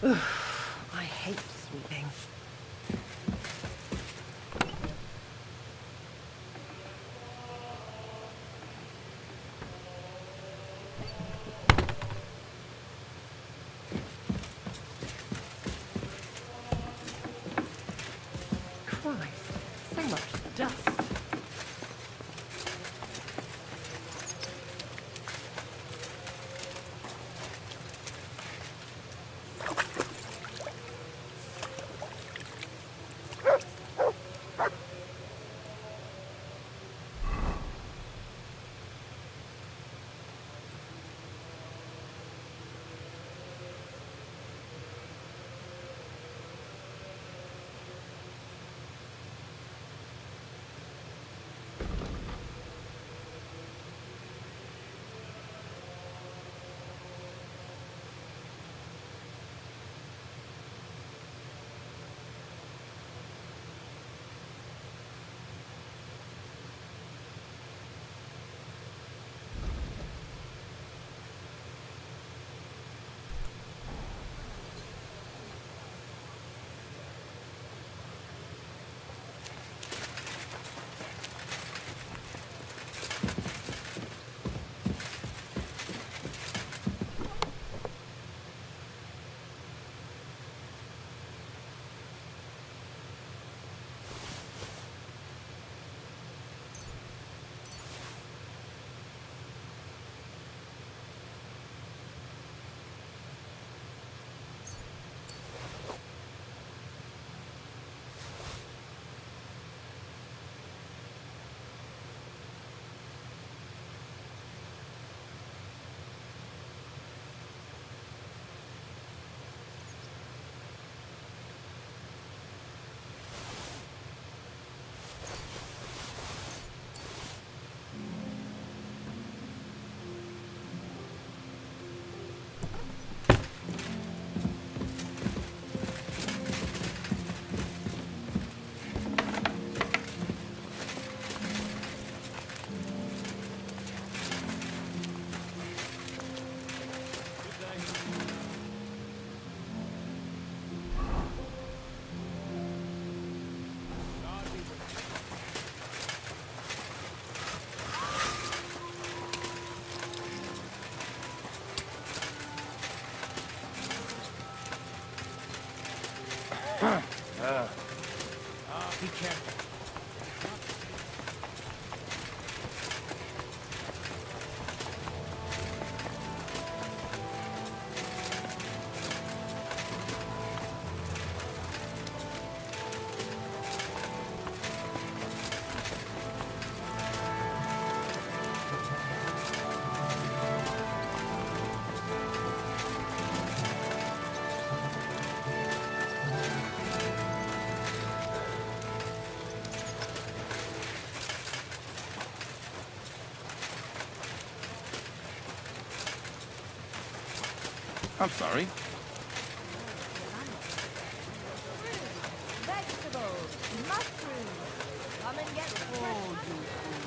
I hate sweeping. Christ, so much dust. Be careful. I'm sorry. Vegetables, mushrooms. Come and get full, you fool.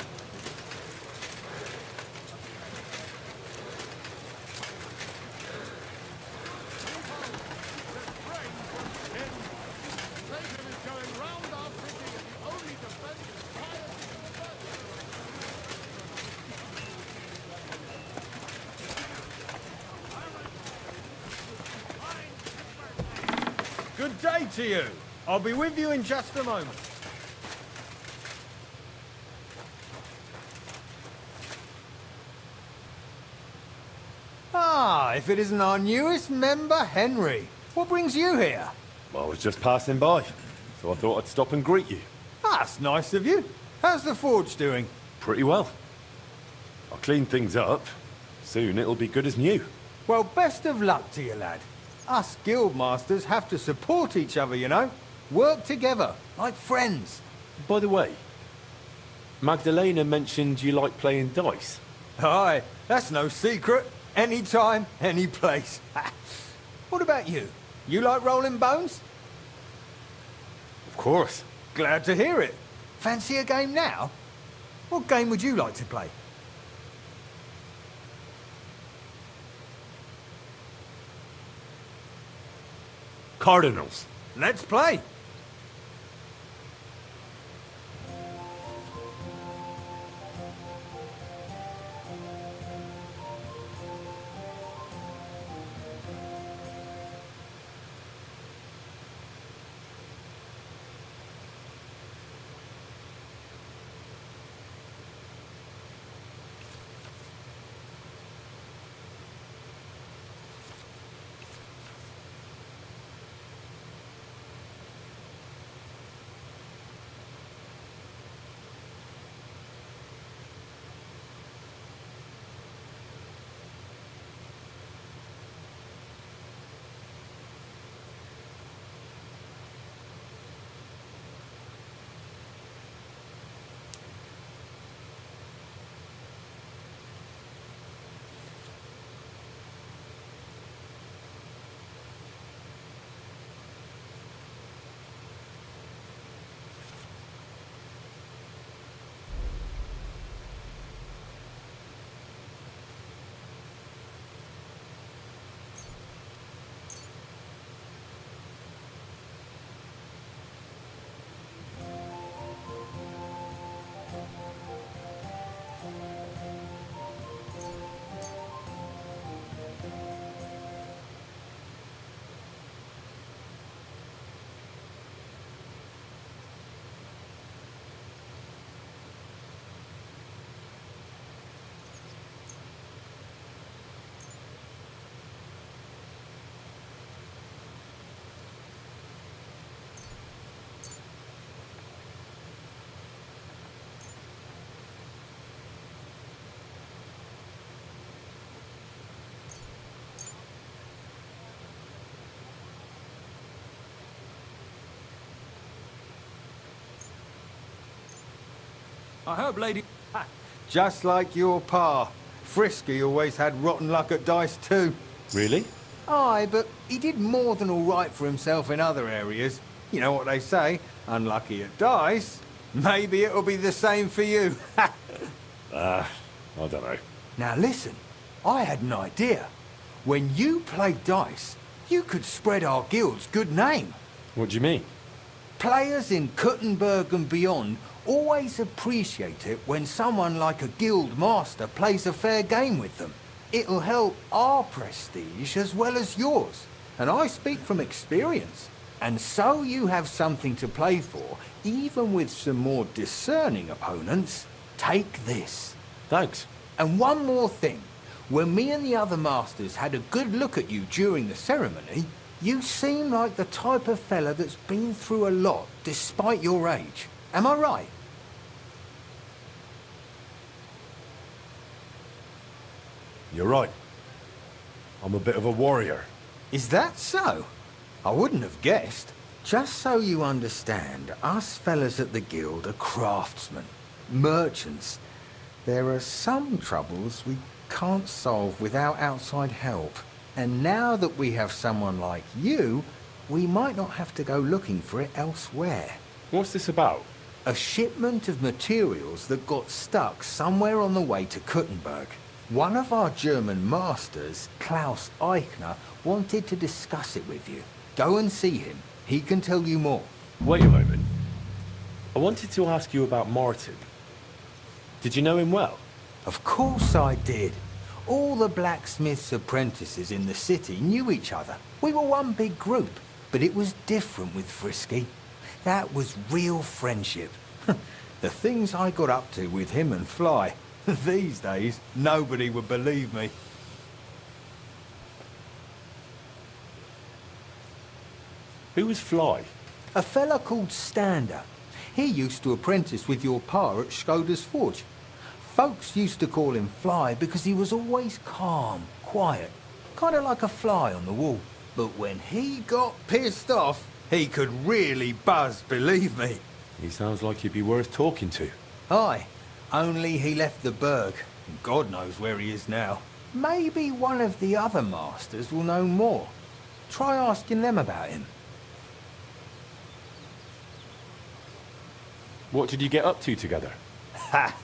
Good day to you. I'll be with you in just a moment. Ah, if it isn't our newest member, Henry. What brings you here? Well, I was just passing by, so I thought I'd stop and greet you. That's nice of you. How's the forge doing? Pretty well. I'll clean things up. Soon it'll be good as new. Well, best of luck to you, lad. Us guildmasters have to support each other, you know? Work together, like friends. By the way, Magdalena mentioned you like playing dice. Aye, that's no secret. Anytime, any place. What about you? You like rolling bones? Of course. Glad to hear it. Fancy a game now? What game would you like to play? Cardinals. Let's play. I hope, lady... Just like your pa. Frisky always had rotten luck at dice too. Really? Aye, but he did more than all right for himself in other areas. You know what they say, unlucky at dice. Maybe it'll be the same for you. I don't know. Now listen, I had an idea. When you played dice, you could spread our guild's good name. What do you mean? Players in Kuttenberg and beyond always appreciate it when someone like a guild master plays a fair game with them. It'll help our prestige as well as yours. And I speak from experience. And so you have something to play for, even with some more discerning opponents. Take this. Thanks. And one more thing. When me and the other masters had a good look at you during the ceremony, you seem like the type of fella that's been through a lot despite your age. Am I right? You're right. I'm a bit of a warrior. Is that so? I wouldn't have guessed. Just so you understand, us fellas at the guild are craftsmen, merchants. There are some troubles we can't solve without outside help. And now that we have someone like you, we might not have to go looking for it elsewhere. What's this about? A shipment of materials that got stuck somewhere on the way to Kuttenberg. One of our German masters, Klaus Eichner, wanted to discuss it with you. Go and see him. He can tell you more. Wait a moment. I wanted to ask you about Martin. Did you know him well? Of course I did. All the blacksmith's apprentices in the city knew each other. We were one big group, but it was different with Frisky. That was real friendship. The things I got up to with him and Fly. These days, nobody would believe me. Who was Fly? A fella called Stander. He used to apprentice with your pa at Skoda's Forge. Folks used to call him Fly because he was always calm, quiet, kind of like a fly on the wall. But when he got pissed off, he could really buzz, believe me. He sounds like he'd be worth talking to. Aye, only he left the burg. God knows where he is now. Maybe one of the other masters will know more. Try asking them about him. What did you get up to together? Ha!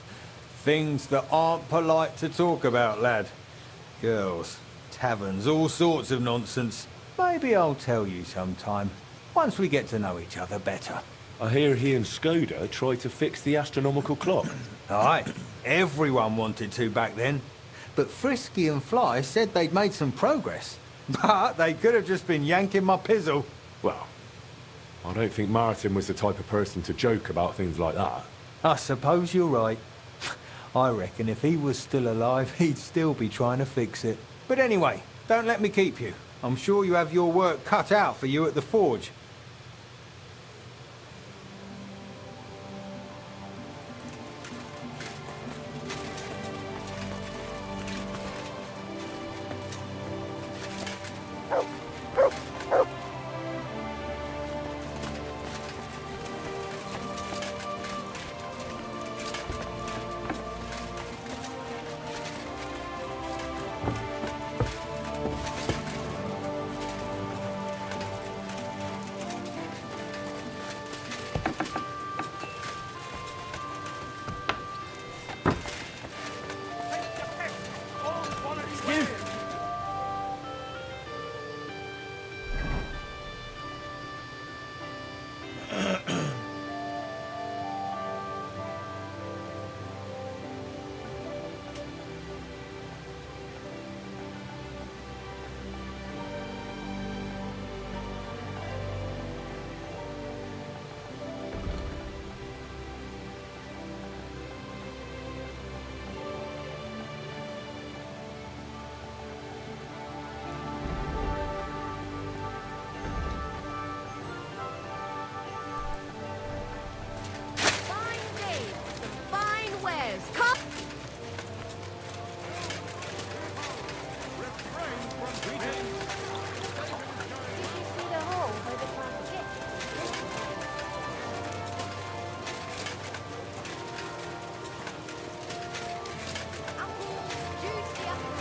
Things that aren't polite to talk about, lad. Girls, taverns, all sorts of nonsense. Maybe I'll tell you sometime, once we get to know each other better. I hear he and Skoda tried to fix the astronomical clock. Aye, everyone wanted to back then. But Frisky and Fly said they'd made some progress. But they could have just been yanking my pizzle. Well, I don't think Martin was the type of person to joke about things like that. I suppose you're right. I reckon if he was still alive, he'd still be trying to fix it. But anyway, don't let me keep you. I'm sure you have your work cut out for you at the forge. Fine day, some fine wares. Come! Did you see the hole where the plant hit? Apple, juicy apple.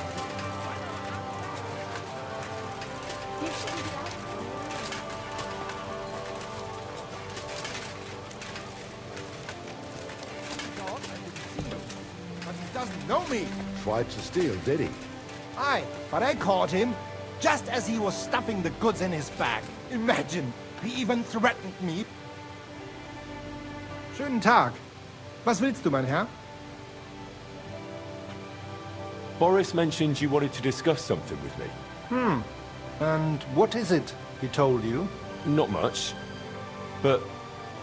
You shouldn't be out. But he doesn't know me. Tried to steal, did he? Aye, but I caught him just as he was stuffing the goods in his bag. Imagine, he even threatened me. Schönen Tag. Was willst du, mein Herr? Boris mentioned you wanted to discuss something with me. And what is it he told you? Not much. But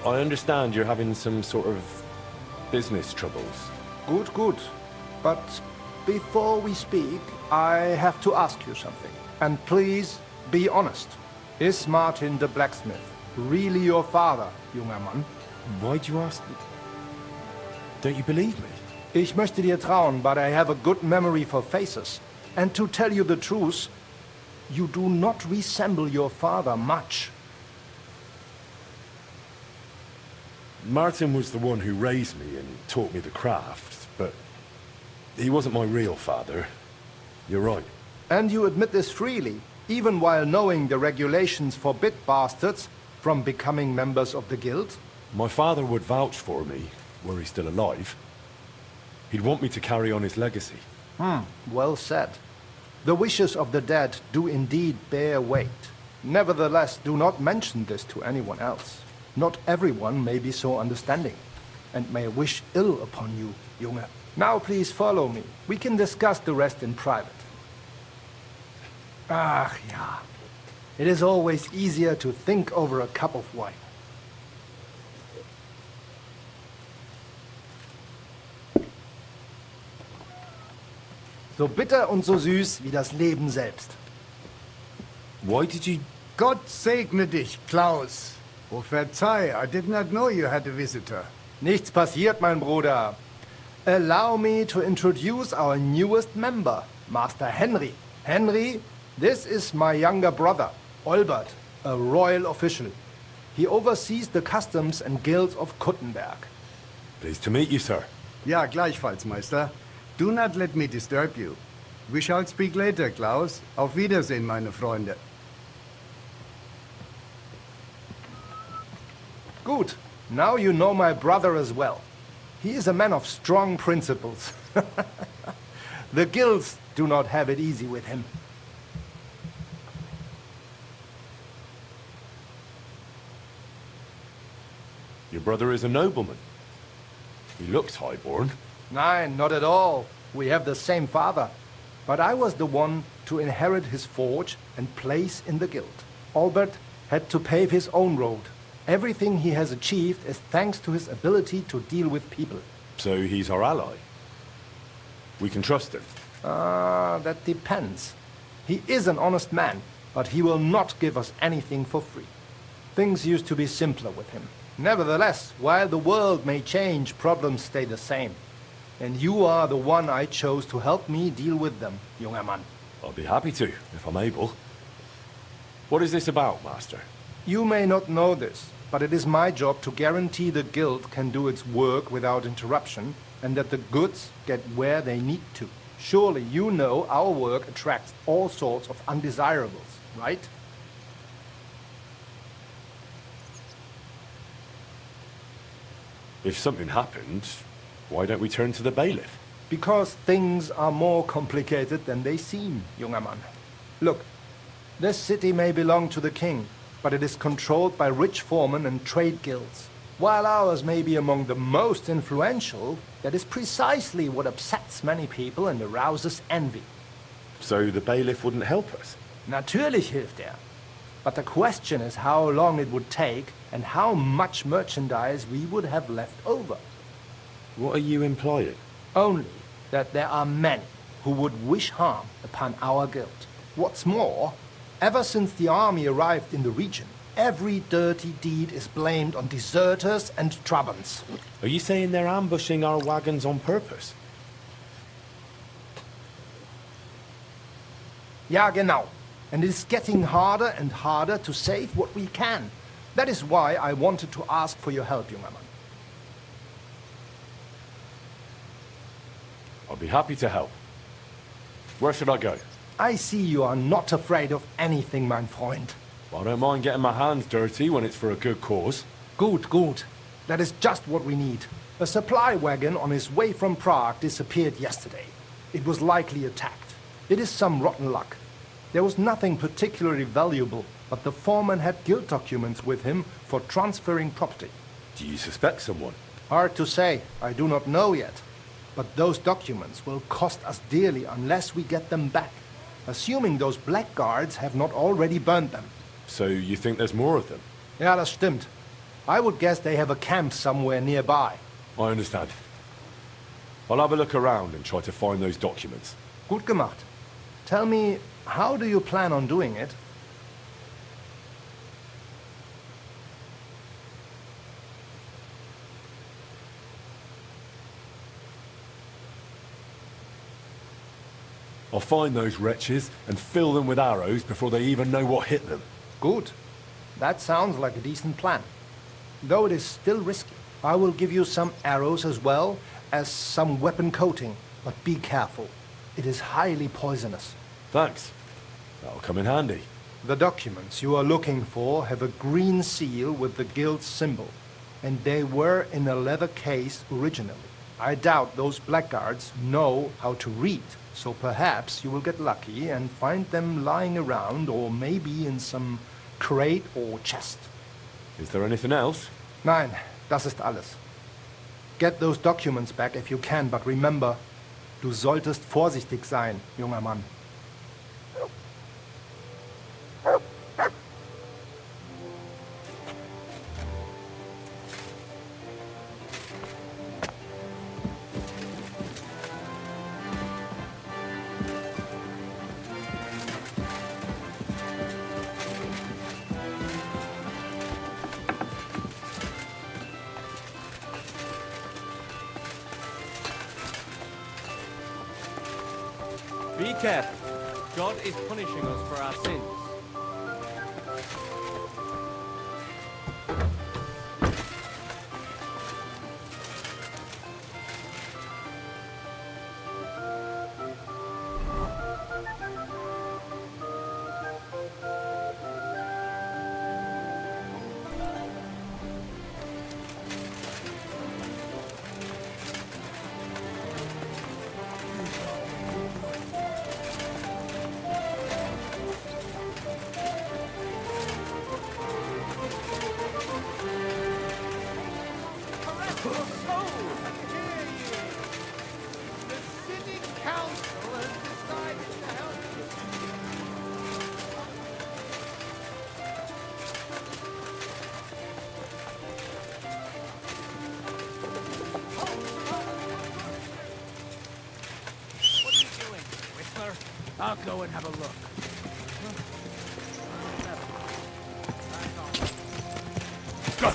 I understand you're having some sort of business troubles. Good, good. But before we speak, I have to ask you something. And please, be honest. Is Martin the blacksmith really your father, junger Mann? Why'd you ask me? Don't you believe me? Ich möchte dir trauen, but I have a good memory for faces. And to tell you the truth, you do not resemble your father much. Martin was the one who raised me and taught me the craft, but he wasn't my real father. You're right. And you admit this freely, even while knowing the regulations forbid bastards from becoming members of the guild? My father would vouch for me, were he still alive. He'd want me to carry on his legacy. Well said. The wishes of the dead do indeed bear weight. Nevertheless, do not mention this to anyone else. Not everyone may be so understanding, and may wish ill upon you, Junge. Now please follow me. We can discuss the rest in private. Ach ja. It is always easier to think over a cup of wine. So bitter und so süß wie das Leben selbst. Why did you... Gott segne dich, Klaus. Oh, verzeih, I did not know you had a visitor. Nichts passiert, mein Bruder. Allow me to introduce our newest member, Master Henry. Henry, this is my younger brother, Olbert, a royal official. He oversees the customs and guilds of Kuttenberg. Pleased to meet you, sir. Ja, gleichfalls, Meister. Do not let me disturb you. We shall speak later, Klaus. Auf Wiedersehen, meine Freunde. Good. Now you know my brother as well. He is a man of strong principles. The guilds do not have it easy with him. brother is a nobleman. He looks highborn. Nein, not at all. We have the same father. But I was the one to inherit his forge and place in the guild. Albert had to pave his own road. Everything he has achieved is thanks to his ability to deal with people. So he's our ally. We can trust him. That depends. He is an honest man, but he will not give us anything for free. Things used to be simpler with him. Nevertheless, while the world may change, problems stay the same. And you are the one I chose to help me deal with them, junger Mann. I'll be happy to, if I'm able. What is this about, Master? You may not know this, but it is my job to guarantee the guild can do its work without interruption, and that the goods get where they need to. Surely you know our work attracts all sorts of undesirables, right? If something happened, why don't we turn to the bailiff? Because things are more complicated than they seem, junger Mann. Look, this city may belong to the king, but it is controlled by rich foremen and trade guilds. While ours may be among the most influential, that is precisely what upsets many people and arouses envy. So the bailiff wouldn't help us? Natürlich hilft er. But the question is how long it would take and how much merchandise we would have left over. What are you implying? Only that there are many who would wish harm upon our guild. What's more, ever since the army arrived in the region, every dirty deed is blamed on deserters and Trabants. Are you saying they're ambushing our wagons on purpose? Ja, genau. And it is getting harder and harder to save what we can. That is why I wanted to ask for your help, junger Mann. I'll be happy to help. Where should I go? I see you are not afraid of anything, mein Freund. I don't mind getting my hands dirty when it's for a good cause. Gut, gut. That is just what we need. A supply wagon on its way from Prague disappeared yesterday. It was likely attacked. It is some rotten luck. There was nothing particularly valuable, but the foreman had guild documents with him for transferring property. Do you suspect someone? Hard to say. I do not know yet. But those documents will cost us dearly unless we get them back. Assuming those blackguards have not already burned them. So you think there's more of them? Ja, das stimmt. I would guess they have a camp somewhere nearby. I understand. I'll have a look around and try to find those documents. Gut gemacht. Tell me, how do you plan on doing it? I'll find those wretches and fill them with arrows before they even know what hit them. Good. That sounds like a decent plan. Though it is still risky. I will give you some arrows as well as some weapon coating, but be careful. It is highly poisonous. Thanks. That'll come in handy. The documents you are looking for have a green seal with the guild symbol, and they were in a leather case originally. I doubt those blackguards know how to read, so perhaps you will get lucky and find them lying around or maybe in some crate or chest. Is there anything else? Nein, das ist alles. Get those documents back if you can, but remember, du solltest vorsichtig sein, junger Mann. Be careful. God is punishing us for our sins. I'll go and have a look. Go!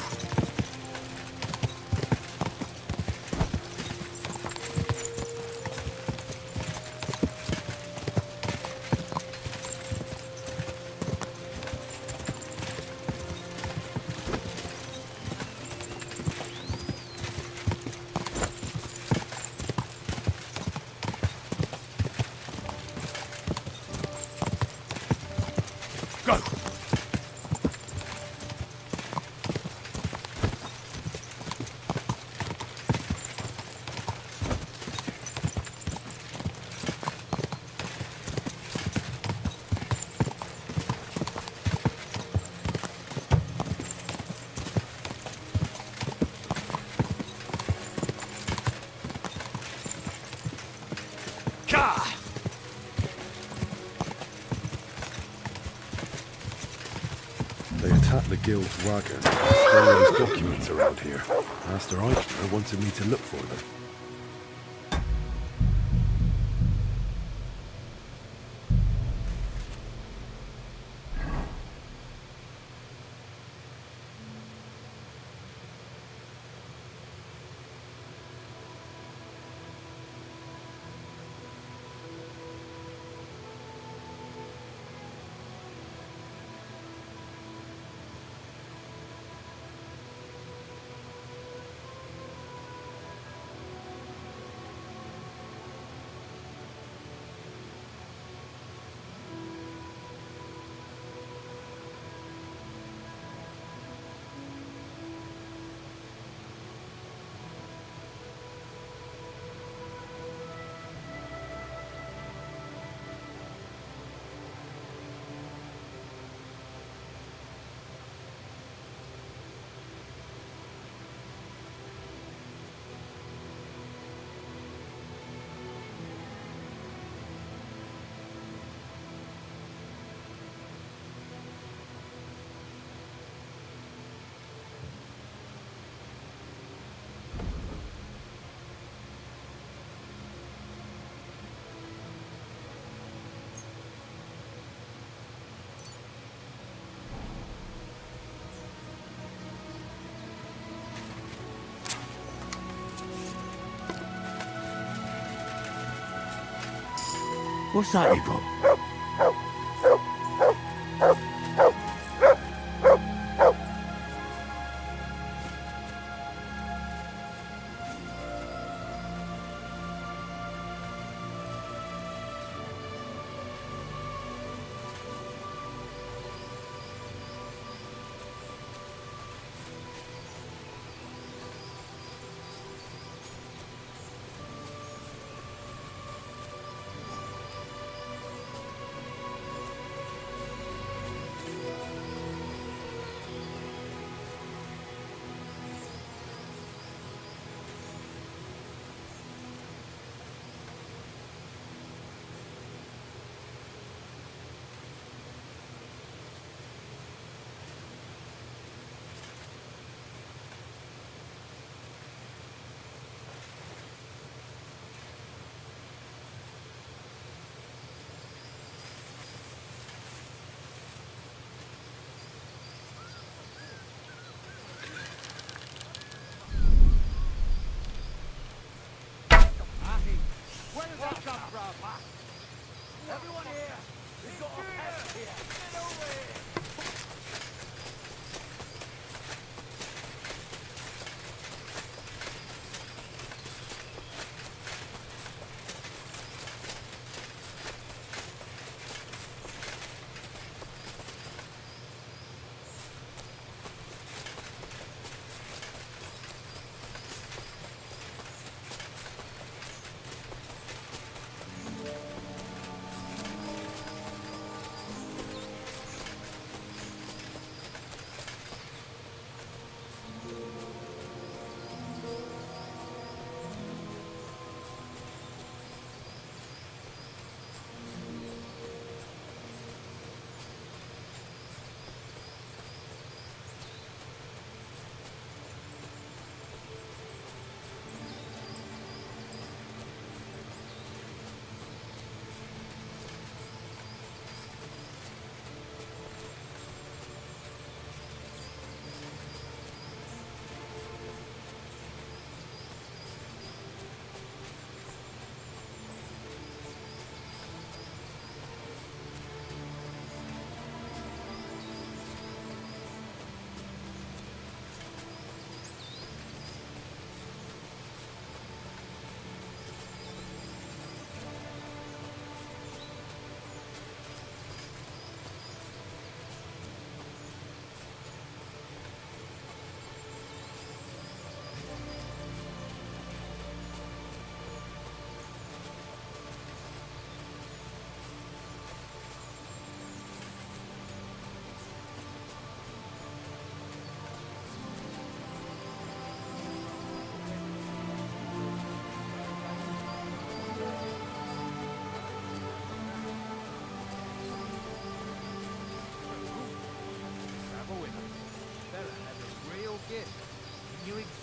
Go! Ka! They attacked the guild's wagon, stole those documents around here. Master Eichner wanted me to look for them. What's that you got? Where did that come from? Everyone here! We've got a pest here! Get over here!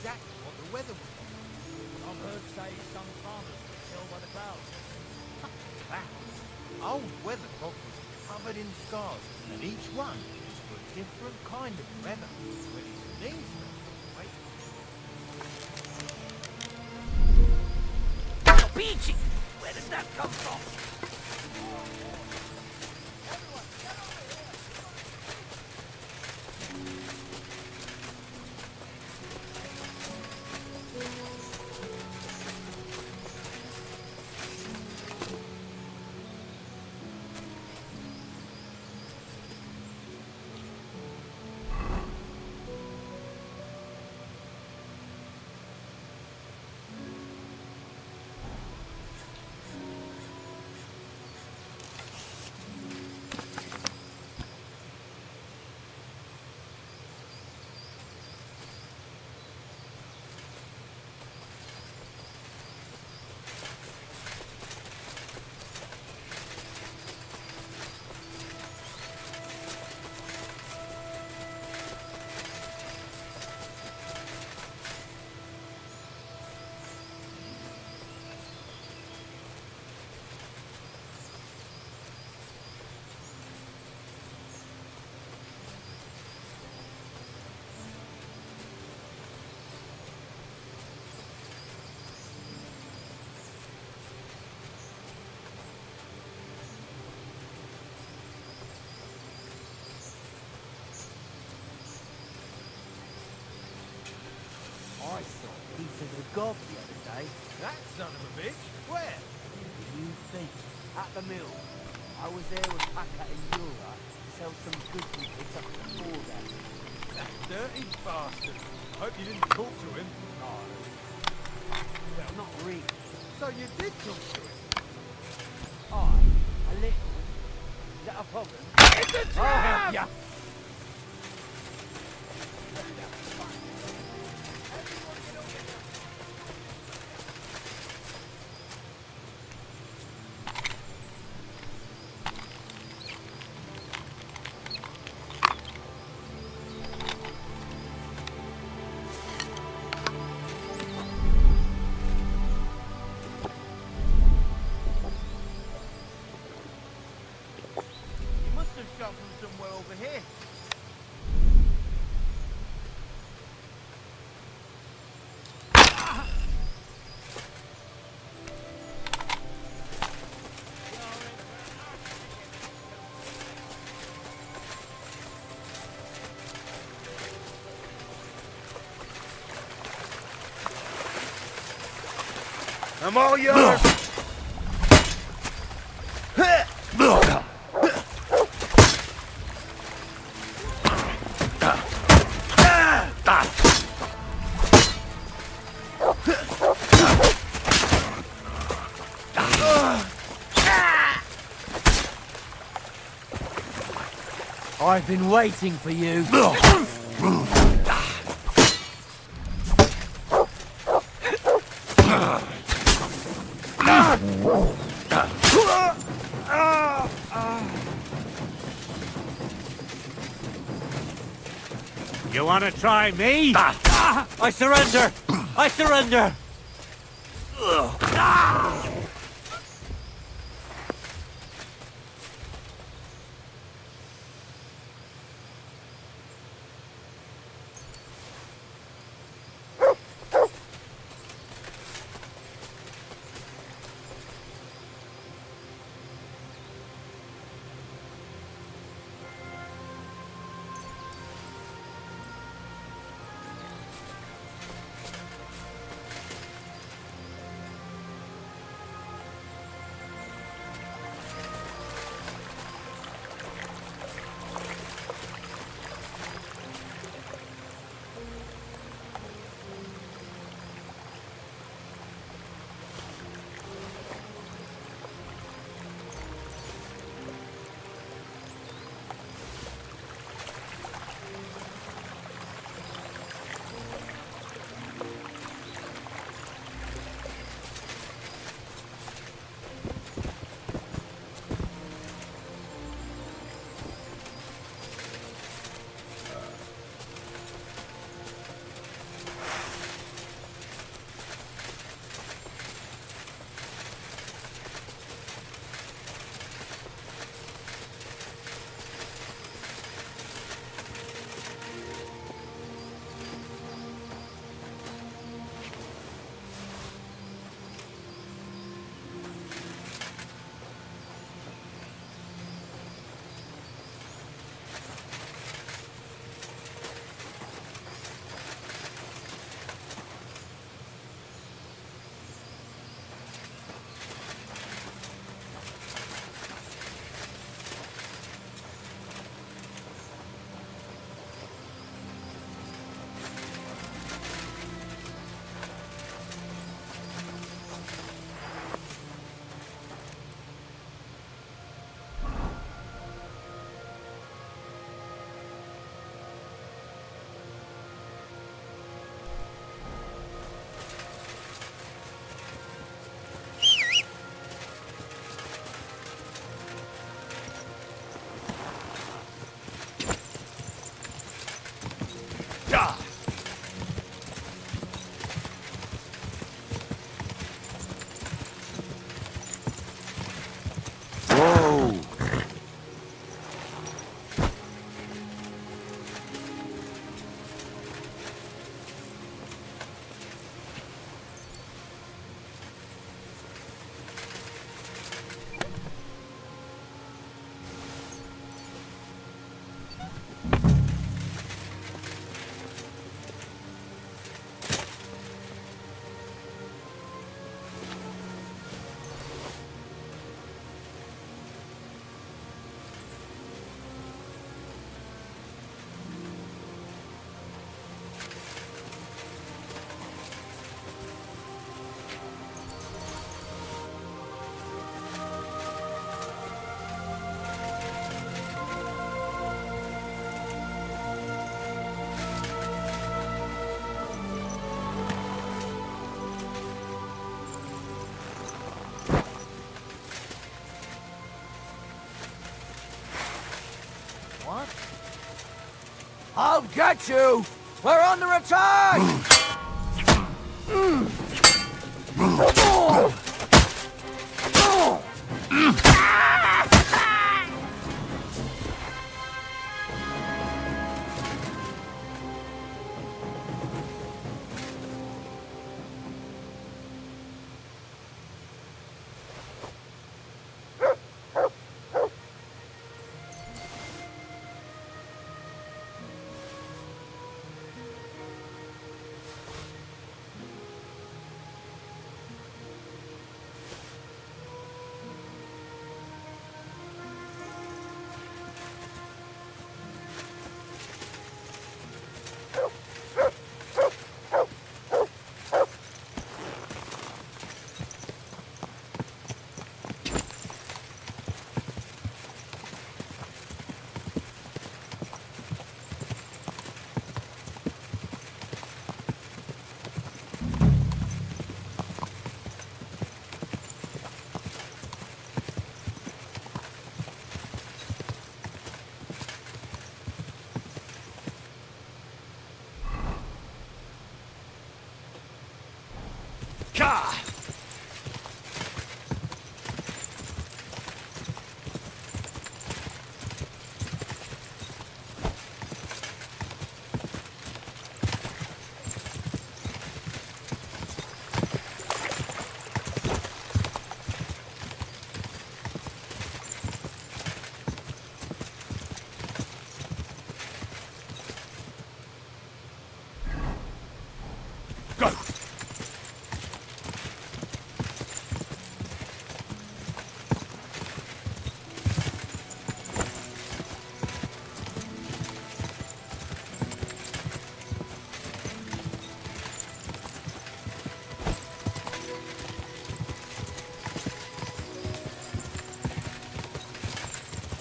exactly what the weather was like. I've heard say some farmers can tell by the clouds. Clouds. Old weathercock was covered in stars, and each one is for a different kind of weather. When his knees wait. Peachy! Where does that come from? I saw a piece of the gob the other day. That son of a bitch? Where? What do you think? At the mill. I was there with Packer and Yura to sell some goods we picked up at the ford there. That dirty bastard. Hope you didn't talk to him. No. Well, not really. So you did talk to him? A little. Is that a problem? It's a trap! I'll help ya. You must have shot from somewhere over here. I'm all yours! I've been waiting for you. You want to try me? I surrender! I surrender! I'll get you! We're under attack!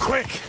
Quick!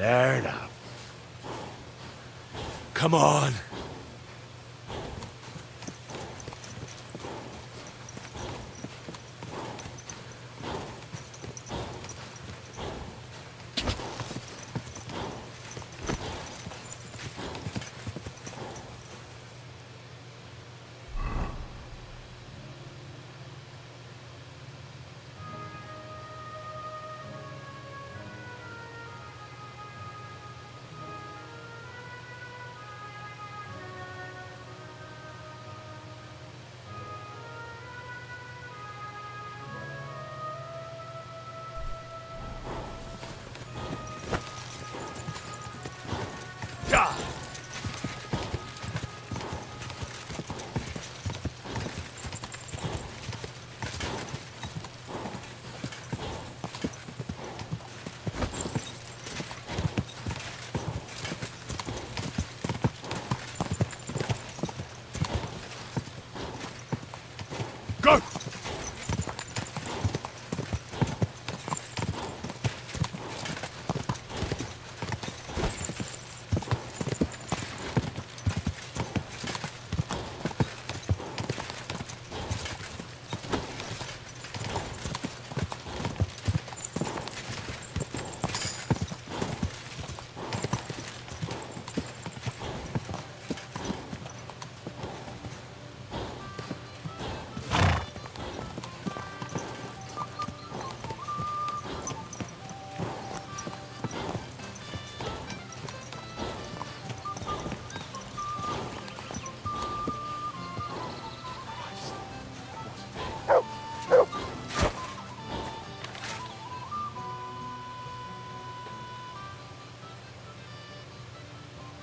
There now. Come on. Go!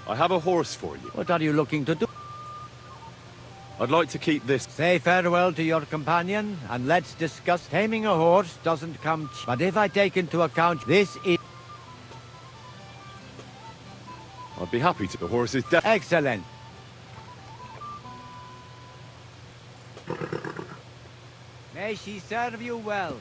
I have a horse for you. What are you looking to do? I'd like to keep this. Say farewell to your companion, and let's discuss. Taming a horse doesn't come cheap. But if I take into account this is... I'd be happy to. The horse is dead. Excellent. May she serve you well.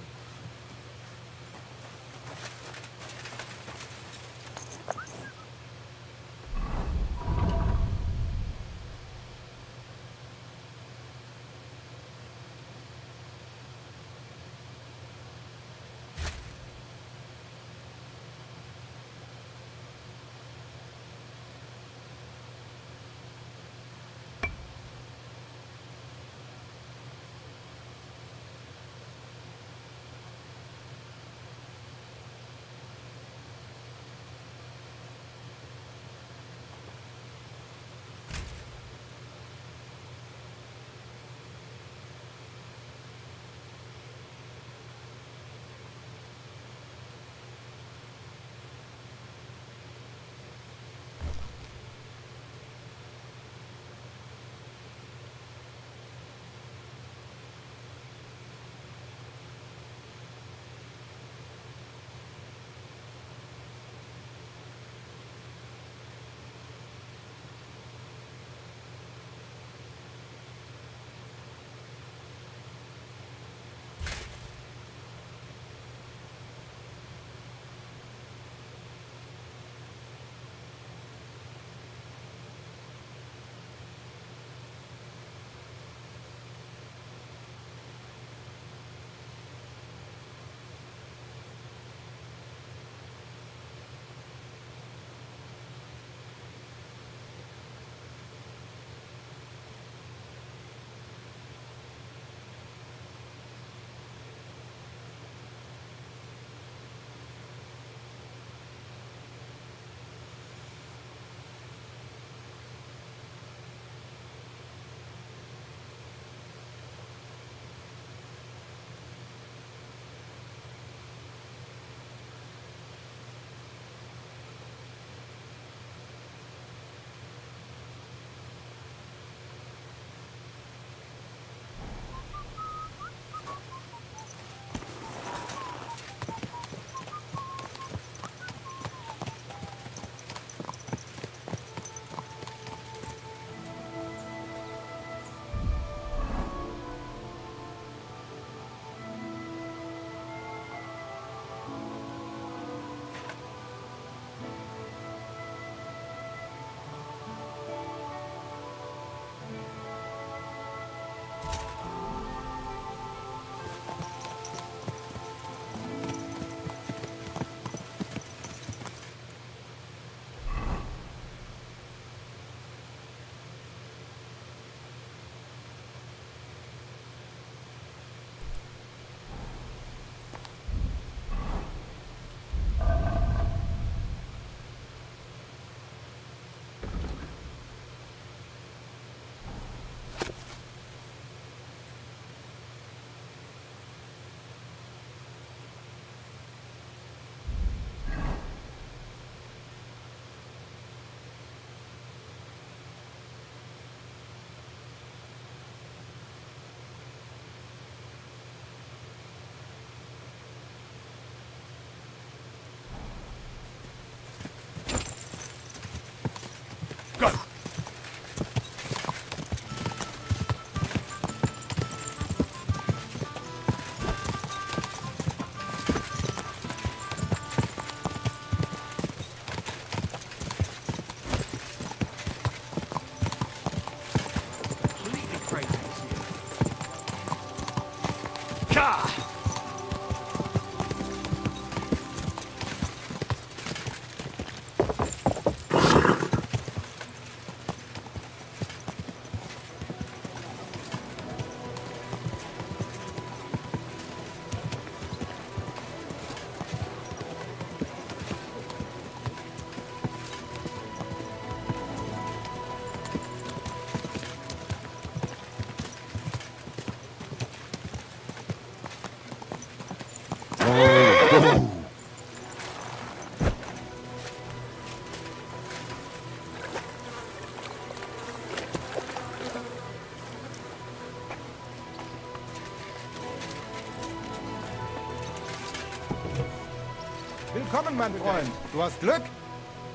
Willkommen, mein Freund. Du hast Glück?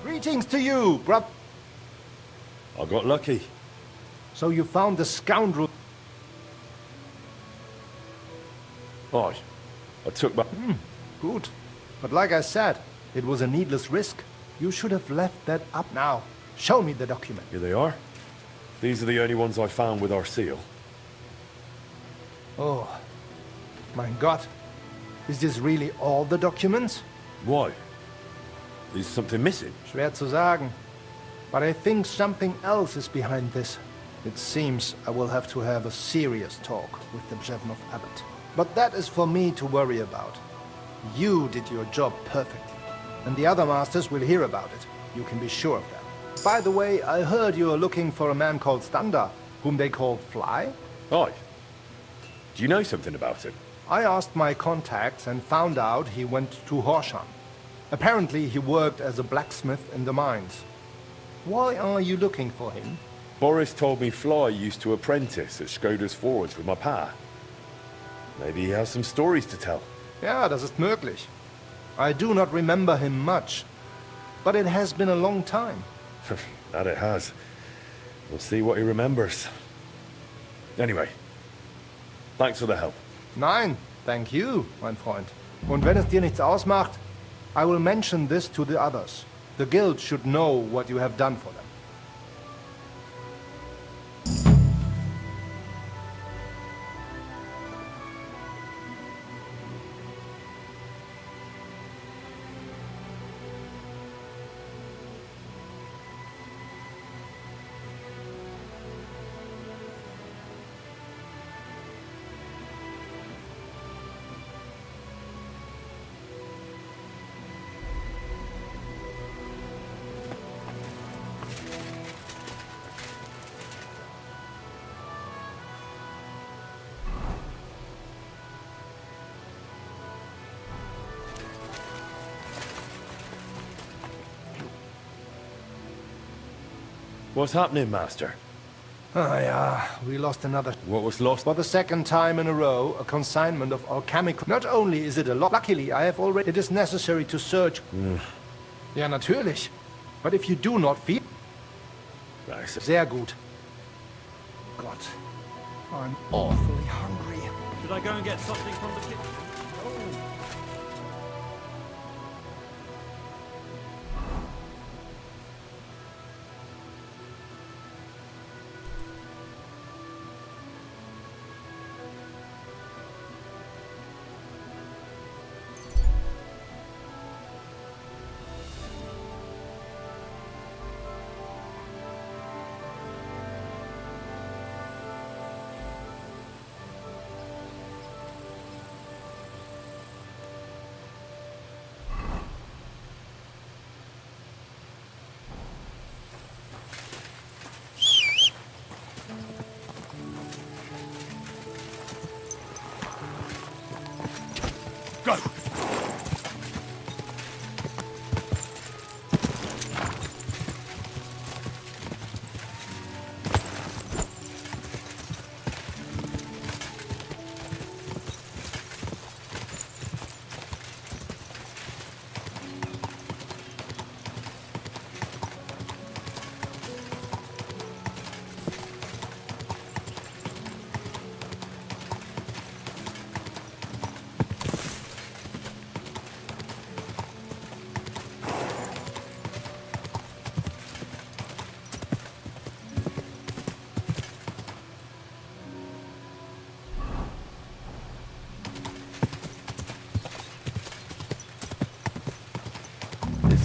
Greetings to you, bruv. I got lucky. So you found the scoundrel. Aye. I took my... Good. But like I said, it was a needless risk. You should have left that up now. Show me the document. Here they are. These are the only ones I found with our seal. Oh, my God. Is this really all the documents? Why? Is something missing? Schwer zu sagen. But I think something else is behind this. It seems I will have to have a serious talk with the Jevnov Abbot. But that is for me to worry about. You did your job perfectly, and the other masters will hear about it. You can be sure of that. By the way, I heard you are looking for a man called Stander, whom they called Fly? Aye. Do you know something about him? I asked my contacts and found out he went to Horsham. Apparently he worked as a blacksmith in the mines. Why are you looking for him? Boris told me Fly used to apprentice at Skoda's Forge with my pa. Maybe he has some stories to tell. Ja, das ist möglich. I do not remember him much, but it has been a long time. That it has. We'll see what he remembers. Anyway, thanks for the help. Nein, thank you, mein Freund. Und wenn es dir nichts ausmacht, I will mention this to the others. The guild should know what you have done for them. What's happening, Master? Ah, yeah, we lost another. What was lost? For the second time in a row, a consignment of alchemical. Not only is it a lot. Luckily, I have already. It is necessary to search. Ja, natürlich. But if you do not feel. Sehr gut. God, I'm awfully hungry. Should I go and get something from the kitchen? Go!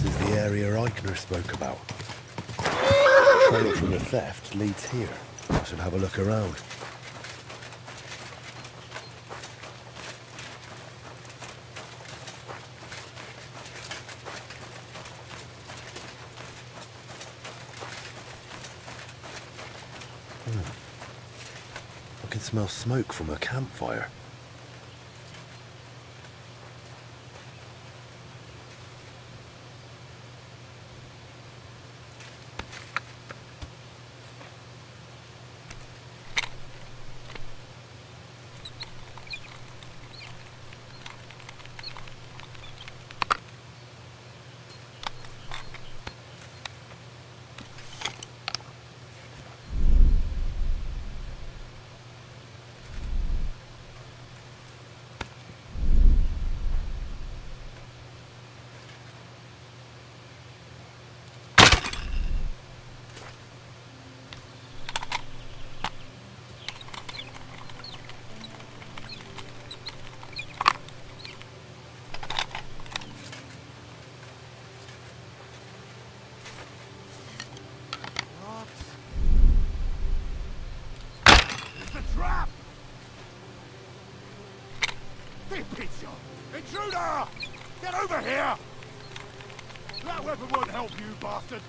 This is the area Eichner spoke about. The trail from the theft leads here. I should have a look around. I can smell smoke from a campfire. Trap! They beat you! Intruder! Get over here! That weapon won't help you, bastard!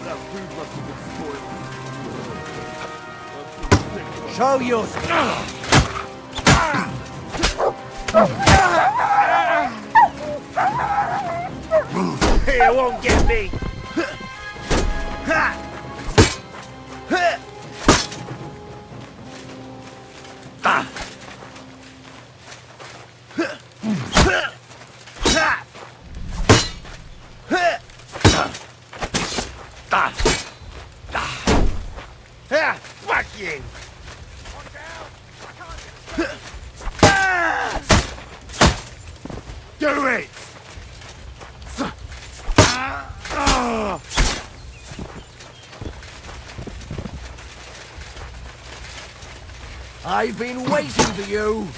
That food must have been spoiled. Show you. Here won't get me! Fuck you! Do it! I've been waiting for you.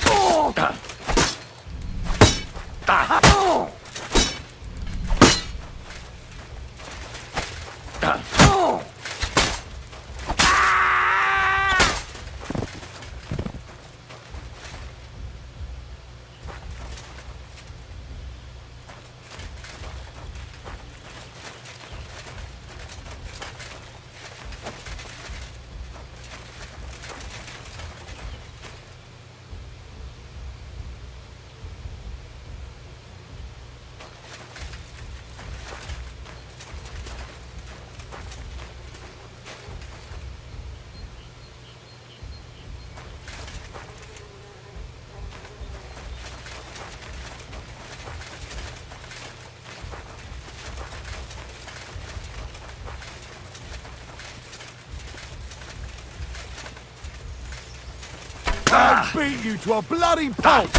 I beat you to a bloody pulp!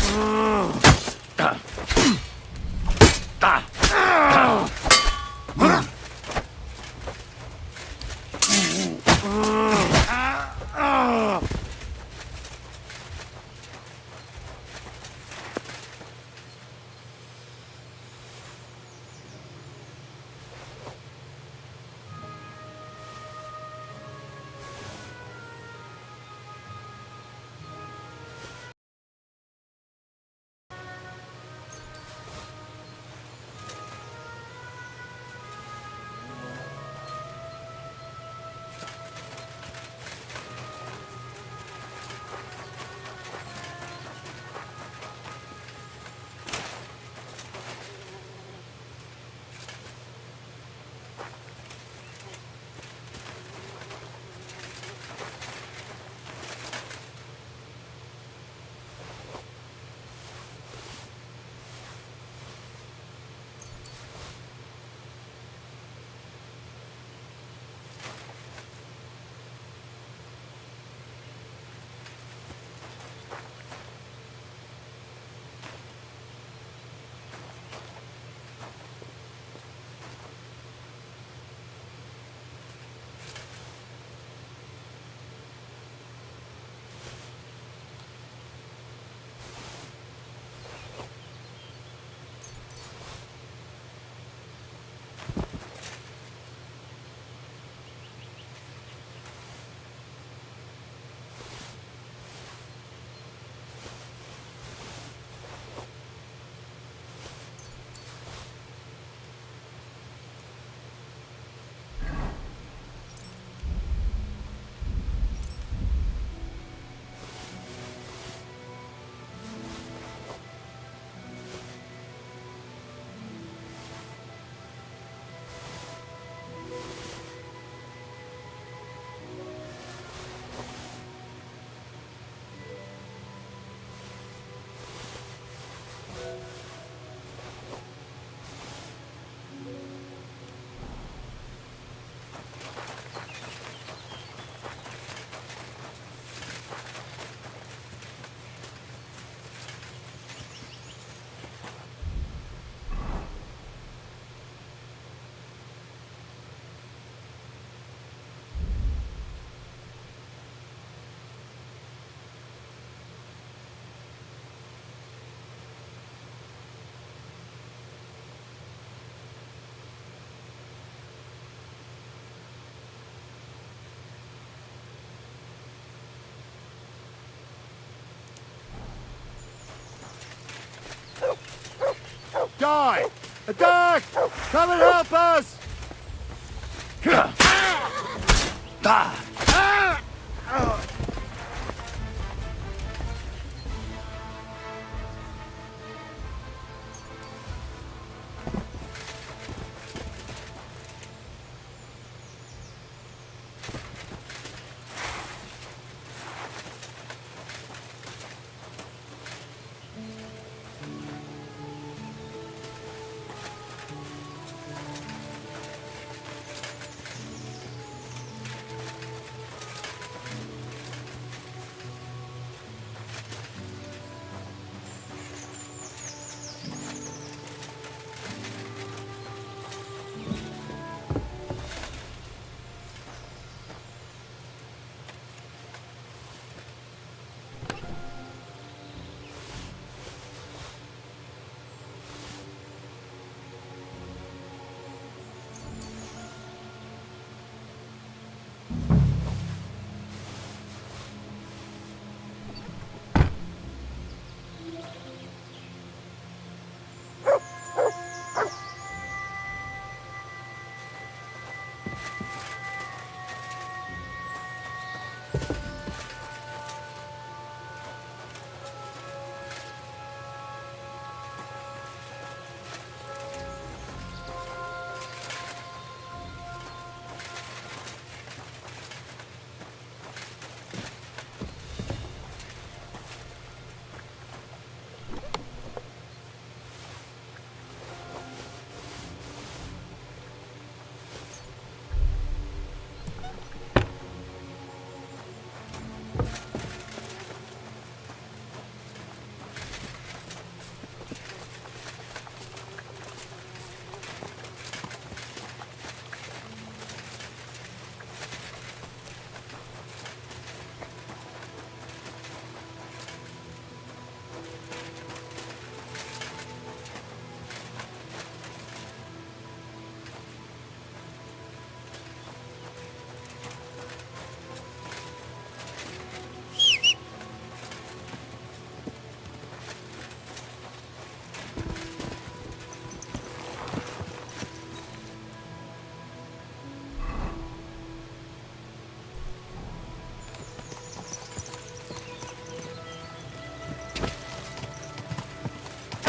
die! Attack! Come and help us!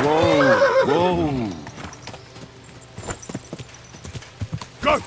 Whoa! Go!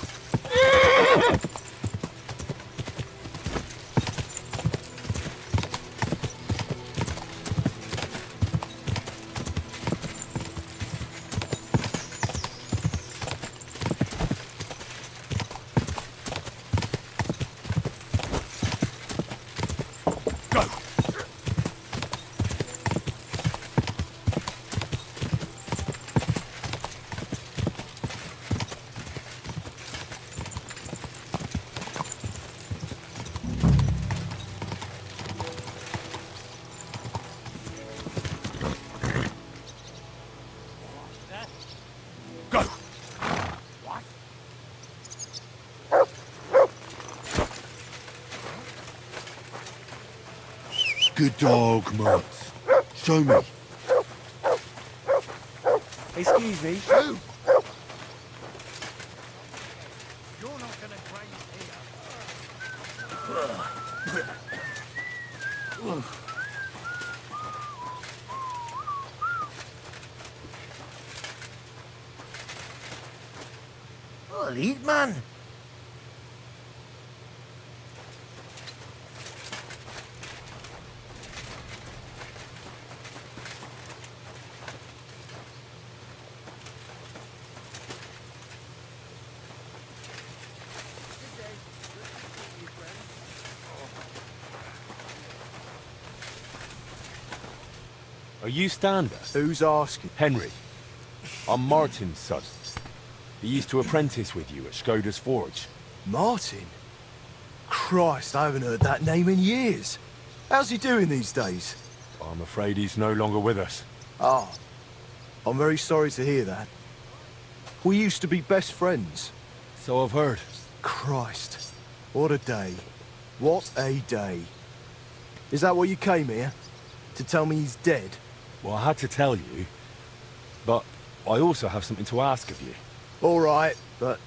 Good dog, Mutt. Show me. Excuse me. Shoot! You're not gonna graze here. Well, eat, man. Are you Stander? Who's asking? Henry. I'm Martin's son. He used to apprentice with you at Skoda's Forge. Martin? Christ, I haven't heard that name in years. How's he doing these days? I'm afraid he's no longer with us. Ah, I'm very sorry to hear that. We used to be best friends. So I've heard. Christ, what a day. What a day. Is that what you came here? To tell me he's dead? Well, I had to tell you, but I also have something to ask of you. All right, but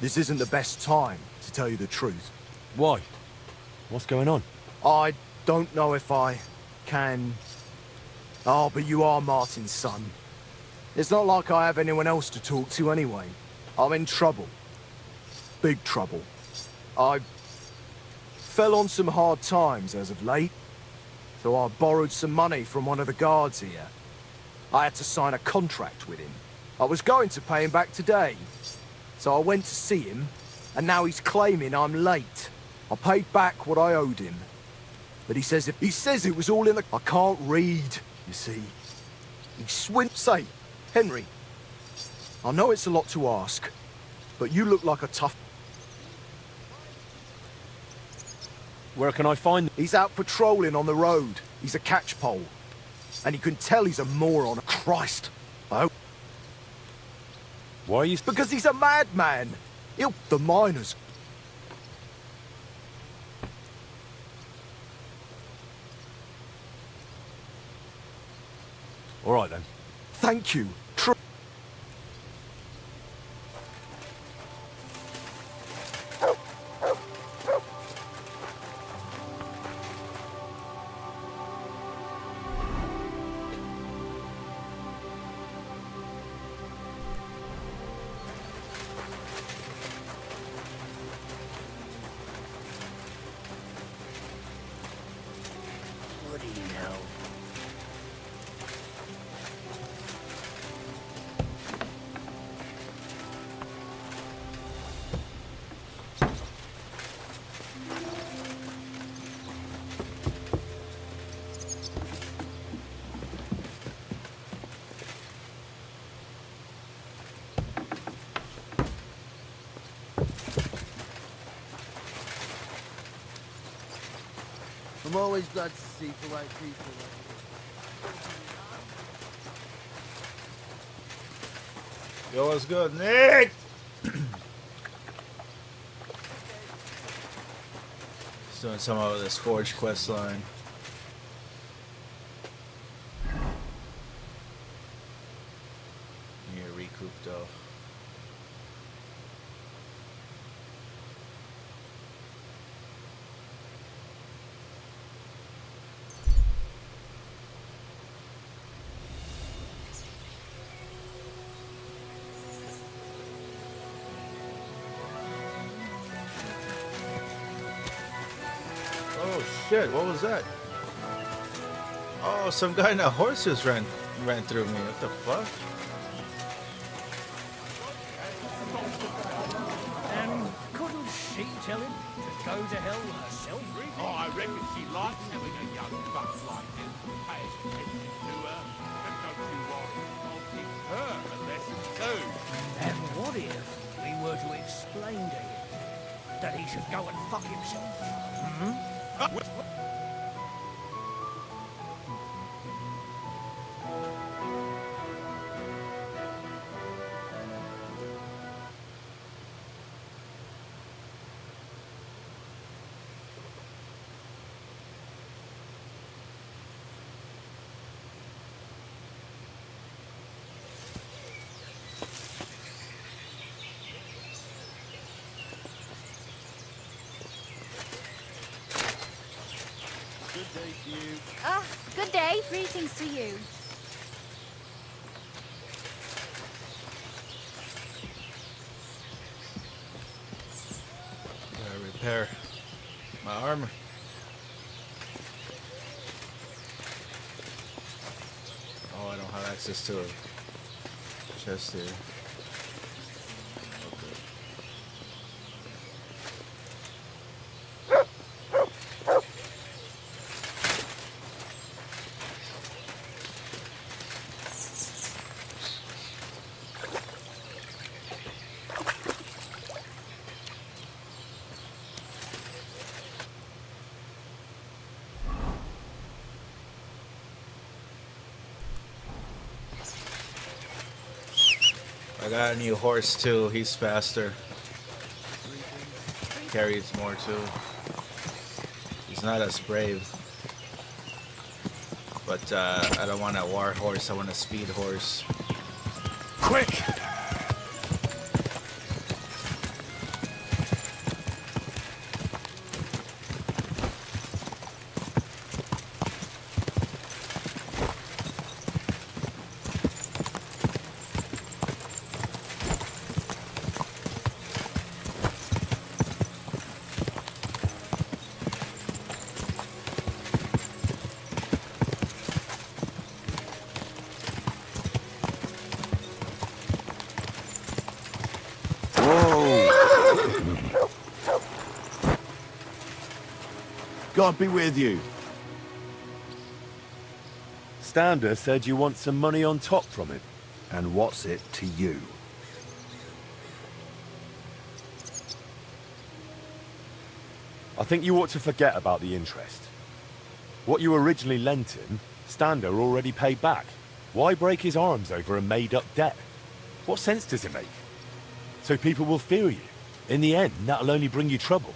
this isn't the best time, to tell you the truth. Why? What's going on? I don't know if I can... Oh, but you are Martin's son. It's not like I have anyone else to talk to anyway. I'm in trouble. Big trouble. I fell on some hard times as of late, so I borrowed some money from one of the guards here. I had to sign a contract with him. I was going to pay him back today, so I went to see him, and now he's claiming I'm late. I paid back what I owed him, but he says it was all in the... I can't read, you see. Say, Henry, I know it's a lot to ask, but you look like a tough... Where can I find... He's out patrolling on the road. He's a catchpole. And you can tell he's a moron. Christ. Oh. Why are you... Because he's a madman. He'll... The miners... All right, then. Thank you. I'm always glad to see polite people. Yo, what's good, Nick? Just doing some of this Forge quest line. Need to recoup though. Oh shit, what was that? Oh, some guy in a horse just ran through me. What the fuck? And couldn't she tell him to go to hell herself? Oh, I reckon she likes having a young buck like him paying attention to her. But don't you worry, I'll teach her a lesson too. And what if we were to explain to him that he should go and fuck himself? Hmm? Ah, good day. Greetings to you. Gotta repair my armor. Oh, I don't have access to a chest here. I got a new horse too. He's faster. Carries more too. He's not as brave. But I don't want a war horse. I want a speed horse. quick! God be with you. Stander said you want some money on top from him. And what's it to you? I think you ought to forget about the interest. What you originally lent him, Stander already paid back. Why break his arms over a made-up debt? What sense does it make? So people will fear you. In the end, that'll only bring you trouble.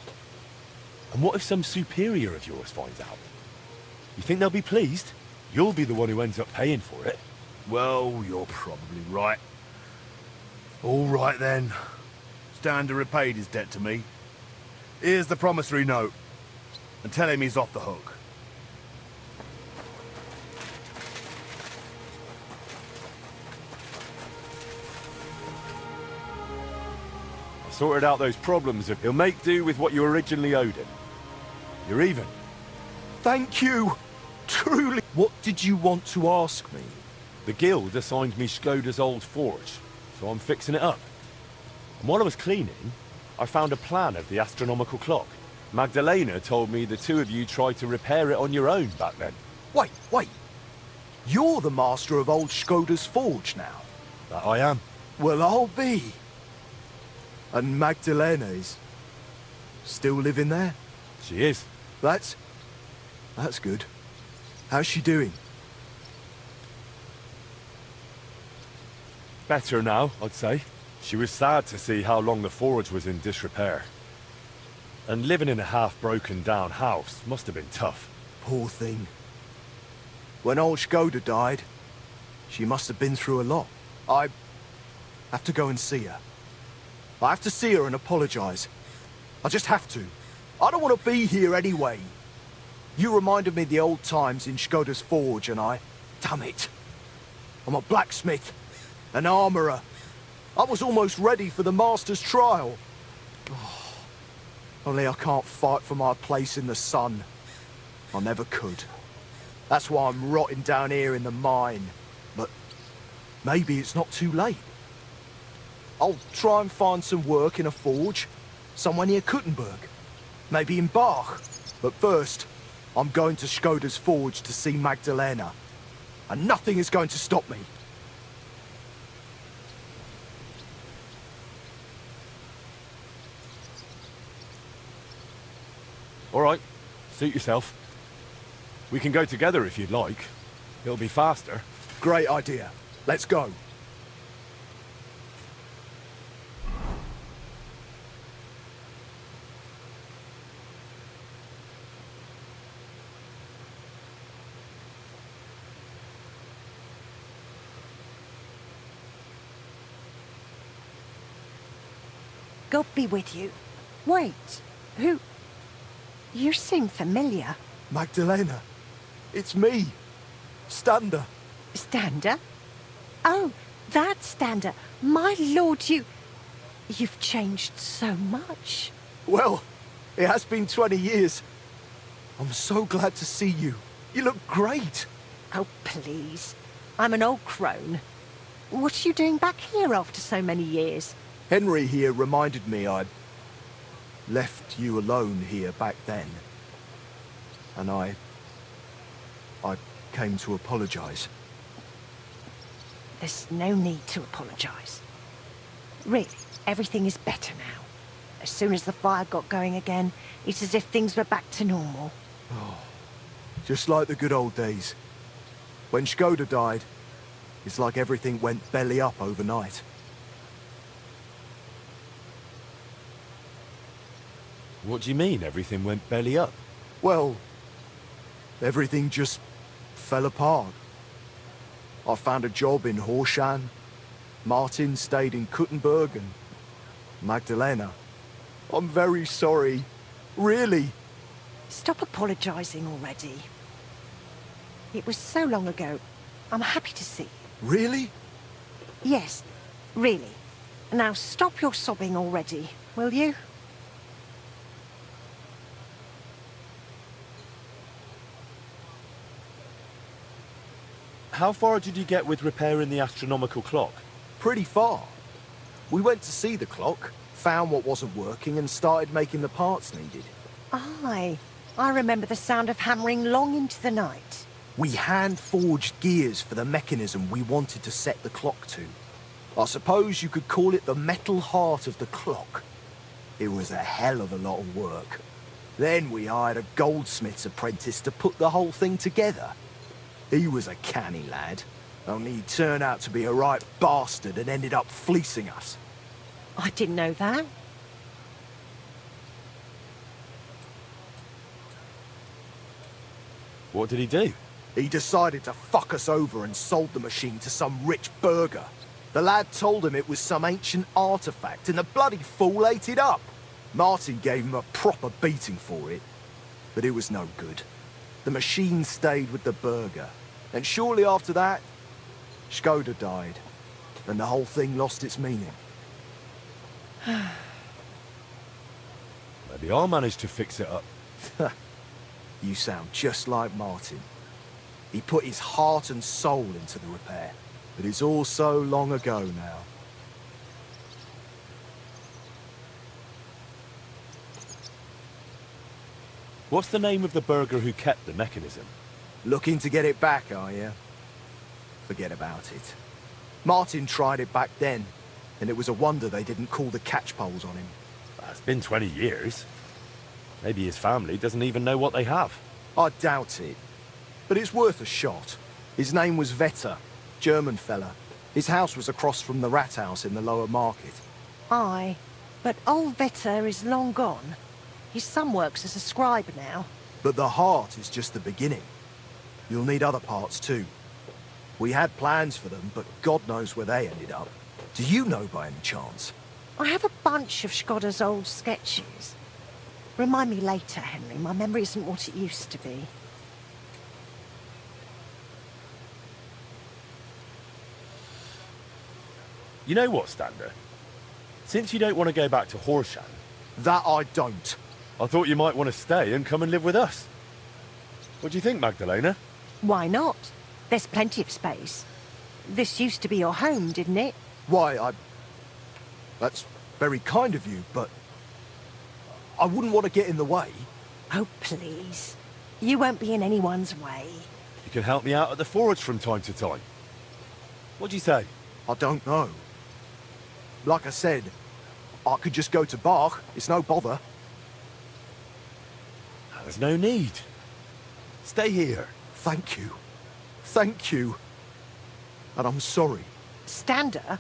And what if some superior of yours finds out? You think they'll be pleased? You'll be the one who ends up paying for it. Well, you're probably right. All right then. Stander repaid his debt to me. Here's the promissory note. And tell him he's off the hook. I sorted out those problems. He'll make do with what you originally owed him. You're even. Thank you! Truly! What did you want to ask me? The guild assigned me Skoda's old forge, so I'm fixing it up. And while I was cleaning, I found a plan of the astronomical clock. Magdalena told me the two of you tried to repair it on your own back then. Wait. You're the master of old Skoda's forge now? That I am. Well, I'll be. And Magdalena is still living there? She is. That's good. How's she doing? Better now, I'd say. She was sad to see how long the forge was in disrepair. And living in a half-broken down house must have been tough. Poor thing. When old Skoda died, she must have been through a lot. I have to go and see her. I have to see her and apologize. I just have to. I don't want to be here anyway. You reminded me of the old times in Skoda's forge and damn it. I'm a blacksmith, an armorer. I was almost ready for the master's trial. Oh, only I can't fight for my place in the sun. I never could. That's why I'm rotting down here in the mine. But maybe it's not too late. I'll try and find some work in a forge, somewhere near Kuttenberg. Maybe in Bach. But first, I'm going to Skoda's forge to see Magdalena. And nothing is going to stop me. All right, suit yourself. We can go together if you'd like. It'll be faster. Great idea. Let's go. God be with you. Wait, who? You seem familiar. Magdalena, it's me, Stander. Stander? Oh, that Stander. My lord, you've changed so much. Well, it has been 20 years. I'm so glad to see you. You look great. Oh, please. I'm an old crone. What are you doing back here after so many years? Henry here reminded me I'd left you alone here back then. And I came to apologize. There's no need to apologize. Really, everything is better now. As soon as the fire got going again, it's as if things were back to normal. Oh, just like the good old days. When Skoda died, it's like everything went belly up overnight. What do you mean, everything went belly up? Well, everything just fell apart. I found a job in Horshan. Martin stayed in Kuttenberg and Magdalena. I'm very sorry. Really. Stop apologising already. It was so long ago. I'm happy to see you. Really? Yes, really. Now stop your sobbing already, will you? How far did you get with repairing the astronomical clock? Pretty far. We went to see the clock, found what wasn't working and started making the parts needed. Aye. I remember the sound of hammering long into the night. We hand-forged gears for the mechanism we wanted to set the clock to. I suppose you could call it the metal heart of the clock. It was a hell of a lot of work. Then we hired a goldsmith's apprentice to put the whole thing together. He was a canny lad, only he turned out to be a right bastard and ended up fleecing us. I didn't know that. What did he do? He decided to fuck us over and sold the machine to some rich burgher. The lad told him it was some ancient artifact and the bloody fool ate it up. Martin gave him a proper beating for it, but it was no good. The machine stayed with the burgher, and shortly after that, Skoda died, and the whole thing lost its meaning. Maybe I'll manage to fix it up. You sound just like Martin. He put his heart and soul into the repair, but it's all so long ago now. What's the name of the burgher who kept the mechanism? Looking to get it back, are you? Forget about it. Martin tried it back then, and it was a wonder they didn't call the catchpoles on him. It's been 20 years. Maybe his family doesn't even know what they have. I doubt it. But it's worth a shot. His name was Vetter, German fella. His house was across from the rat house in the lower market. Aye, but old Vetter is long gone. His son works as a scribe now. But the heart is just the beginning. You'll need other parts too. We had plans for them, but God knows where they ended up. Do you know by any chance? I have a bunch of Skoda's old sketches. Remind me later, Henry. My memory isn't what it used to be. You know what, Stander? Since you don't want to go back to Horshan... That I don't. I thought you might want to stay and come and live with us. What do you think, Magdalena? Why not? There's plenty of space. This used to be your home, didn't it? Why, That's very kind of you, but... I wouldn't want to get in the way. Oh, please. You won't be in anyone's way. You can help me out at the forge from time to time. What do you say? I don't know. Like I said, I could just go to Bach. It's no bother. There's no need. Stay here. Thank you. Thank you. And I'm sorry. Stander?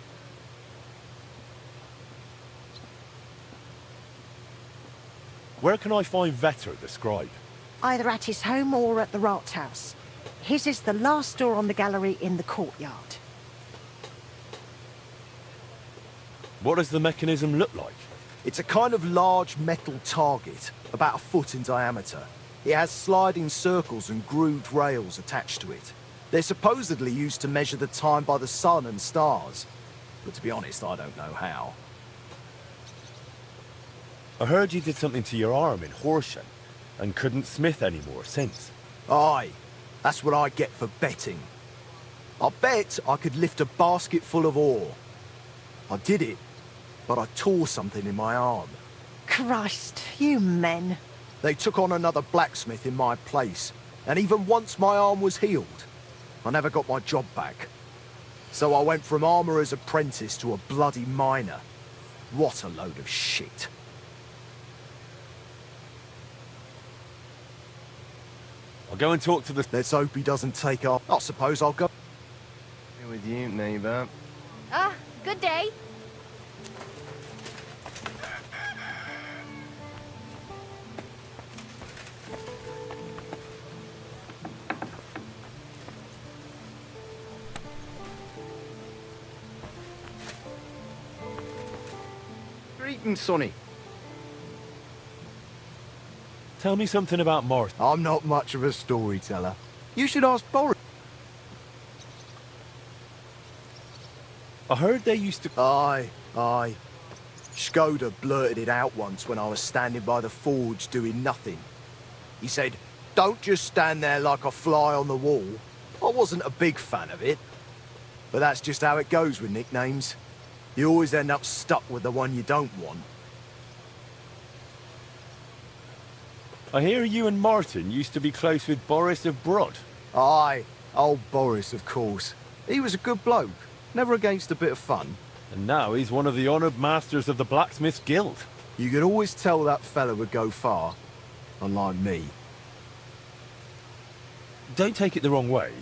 Where can I find Vetter, the scribe? Either at his home or at the Rathaus. His is the last door on the gallery in the courtyard. What does the mechanism look like? It's a kind of large metal target, about a foot in diameter. It has sliding circles and grooved rails attached to it. They're supposedly used to measure the time by the sun and stars. But to be honest, I don't know how. I heard you did something to your arm in Horshan and couldn't smith anymore since. Aye, that's what I get for betting. I bet I could lift a basket full of ore. I did it, but I tore something in my arm. Christ, you men. They took on another blacksmith in my place, and even once my arm was healed, I never got my job back. So I went from armourer's apprentice to a bloody miner. What a load of shit. I'll go and talk to the... Let's hope he doesn't take off. I suppose I'll go... With you, neighbor. Ah, good day. eating, Sonny. Tell me something about Morris. I'm not much of a storyteller. You should ask Boris. I heard they used to... Aye. Skoda blurted it out once when I was standing by the forge doing nothing. He said, "Don't just stand there like a fly on the wall." I wasn't a big fan of it. But that's just how it goes with nicknames. You always end up stuck with the one you don't want. I hear you and Martin used to be close with Boris of Brod. Aye, old Boris, of course. He was a good bloke, never against a bit of fun. And now he's one of the honoured masters of the Blacksmiths Guild. You could always tell that fella would go far, unlike me. Don't take it the wrong way,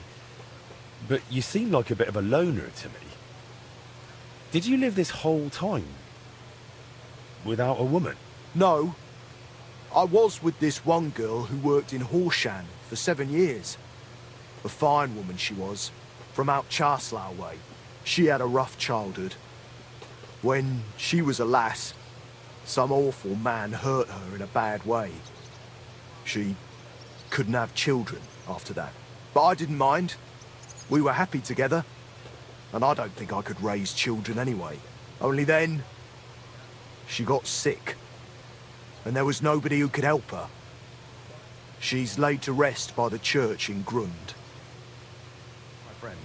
but you seem like a bit of a loner to me. Did you live this whole time without a woman? No. I was with this one girl who worked in Horsham for 7 years. A fine woman she was, from out Charslow way. She had a rough childhood. When she was a lass, some awful man hurt her in a bad way. She couldn't have children after that. But I didn't mind. We were happy together. And I don't think I could raise children anyway. Only then, she got sick. And there was nobody who could help her. She's laid to rest by the church in Grund. My friend.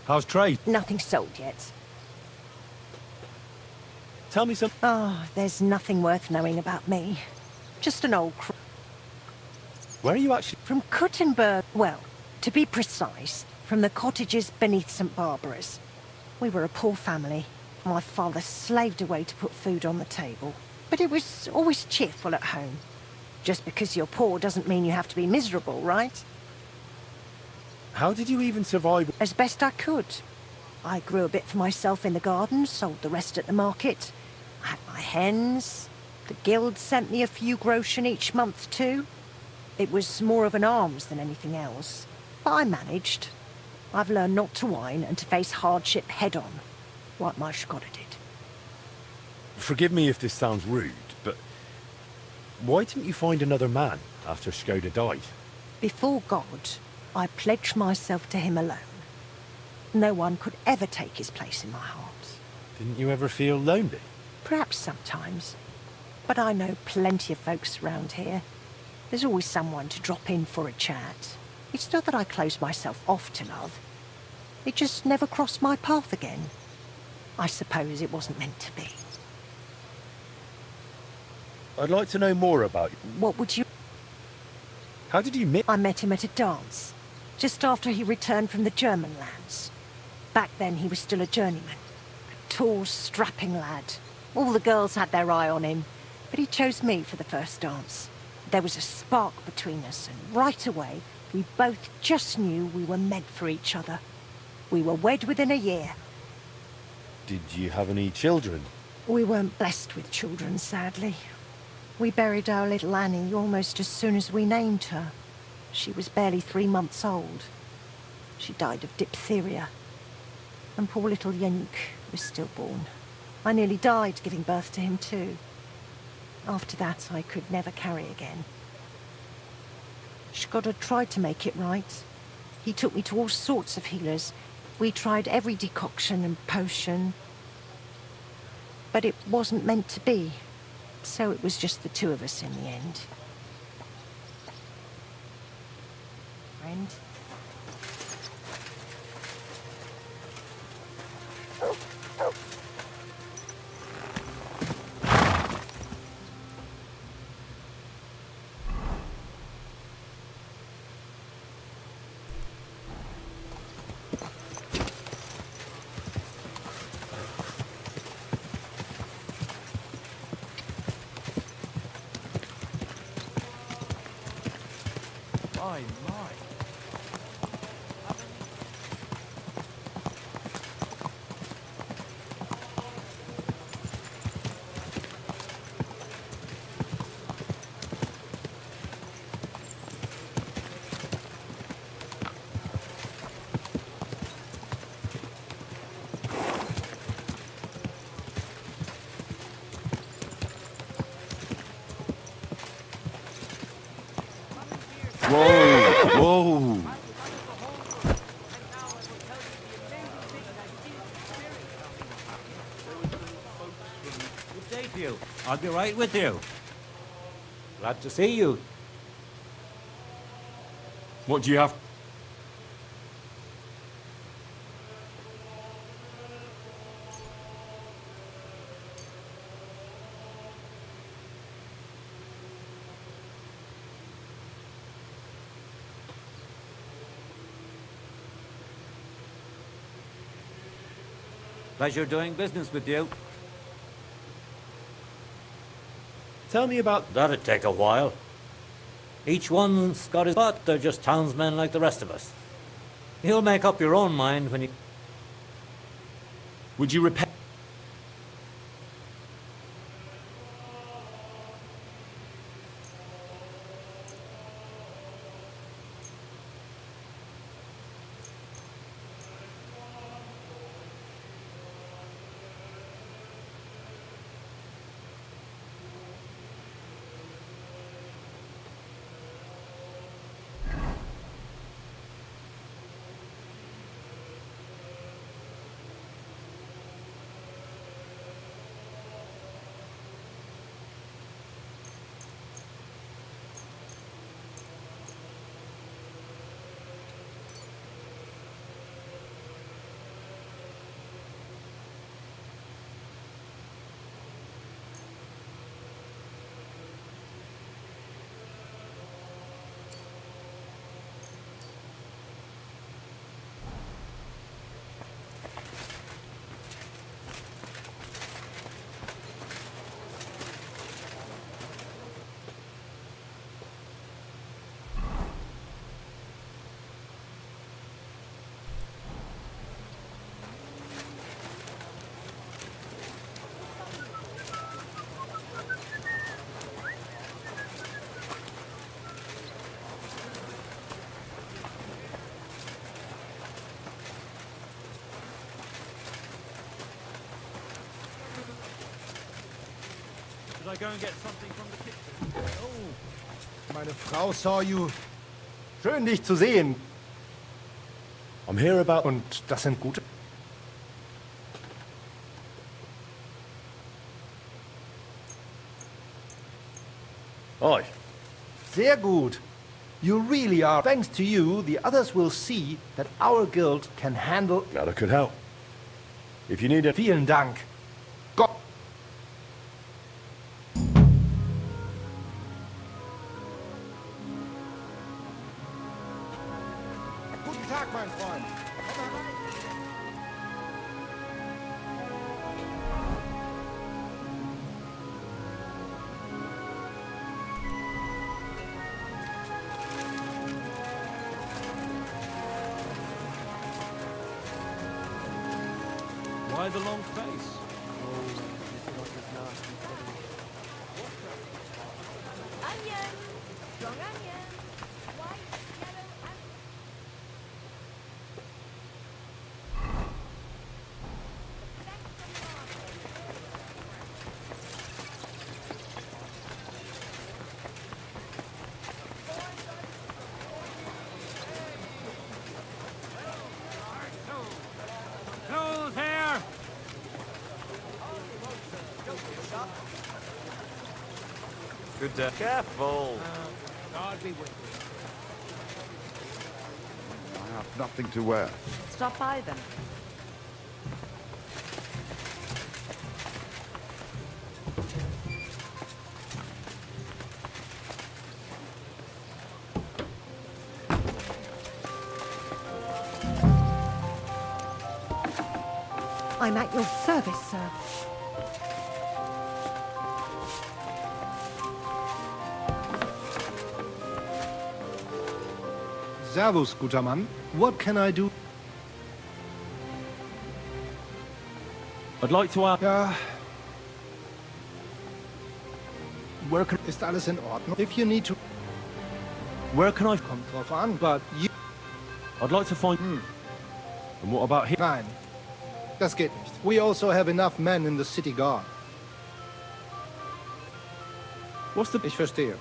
How's trade? Nothing sold yet. Tell me some... Oh, there's nothing worth knowing about me. Just an old Where are you actually... From Kuttenberg. Well, to be precise, from the cottages beneath St. Barbara's. We were a poor family. My father slaved away to put food on the table. But it was always cheerful at home. Just because you're poor doesn't mean you have to be miserable, right? How did you even survive? As best I could. I grew a bit for myself in the garden, sold the rest at the market. I had my hens. The guild sent me a few groschen each month too. It was more of an alms than anything else. But I managed. I've learned not to whine and to face hardship head-on, like my Skoda did. Forgive me if this sounds rude, but why didn't you find another man after Skoda died? Before God, I pledged myself to him alone. No one could ever take his place in my heart. Didn't you ever feel lonely? Perhaps sometimes. But I know plenty of folks around here. There's always someone to drop in for a chat. It's not that I closed myself off to love. It just never crossed my path again. I suppose it wasn't meant to be. I'd like to know more about you. What would you... How did you meet? I met him at a dance, just after he returned from the German lands. Back then he was still a journeyman. A tall, strapping lad. All the girls had their eye on him, but he chose me for the first dance. There was a spark between us, and right away, we both just knew we were meant for each other. We were wed within a year. Did you have any children? We weren't blessed with children, sadly. We buried our little Annie almost as soon as we named her. She was barely 3 months old. She died of diphtheria. And poor little Yenuk was stillborn. I nearly died giving birth to him too. After that, I could never carry again. Skoda tried to make it right. He took me to all sorts of healers. We tried every decoction and potion. But it wasn't meant to be. So it was just the two of us in the end. Friend? My. Whoa! Whoa! Good day to you. I'll be right with you. Glad to see you. What do you have? Pleasure doing business with you. Tell me about... That'd take a while. Each one's got his... But they're just townsmen like the rest of us. You'll make up your own mind when you... Would you repay... Should I go and get something from the kitchen? Oh, meine Frau saw you. Schön, dich zu sehen. I'm here about... Und das sind gute... Oi. Sehr gut. You really are. Thanks to you, the others will see that our guild can handle... Glad I could help. If you need a... Vielen Dank. Gott... Guten Tag, mein Freund. Why the long face? Onion! Strong onion! White, yellow, and... Who's here? Good day. Careful. God be with you. I have nothing to wear. Stop by them. I'm at your service, sir. Servus, guter Mann. What can I do? I'd like to ask... Ja... Where can... Ist alles in Ordnung? If you need to... Where can I... Kommt drauf an, but you... I'd like to find... And what about him? Nein. Das geht nicht. We also have enough men in the city guard. What's the... Ich verstehe.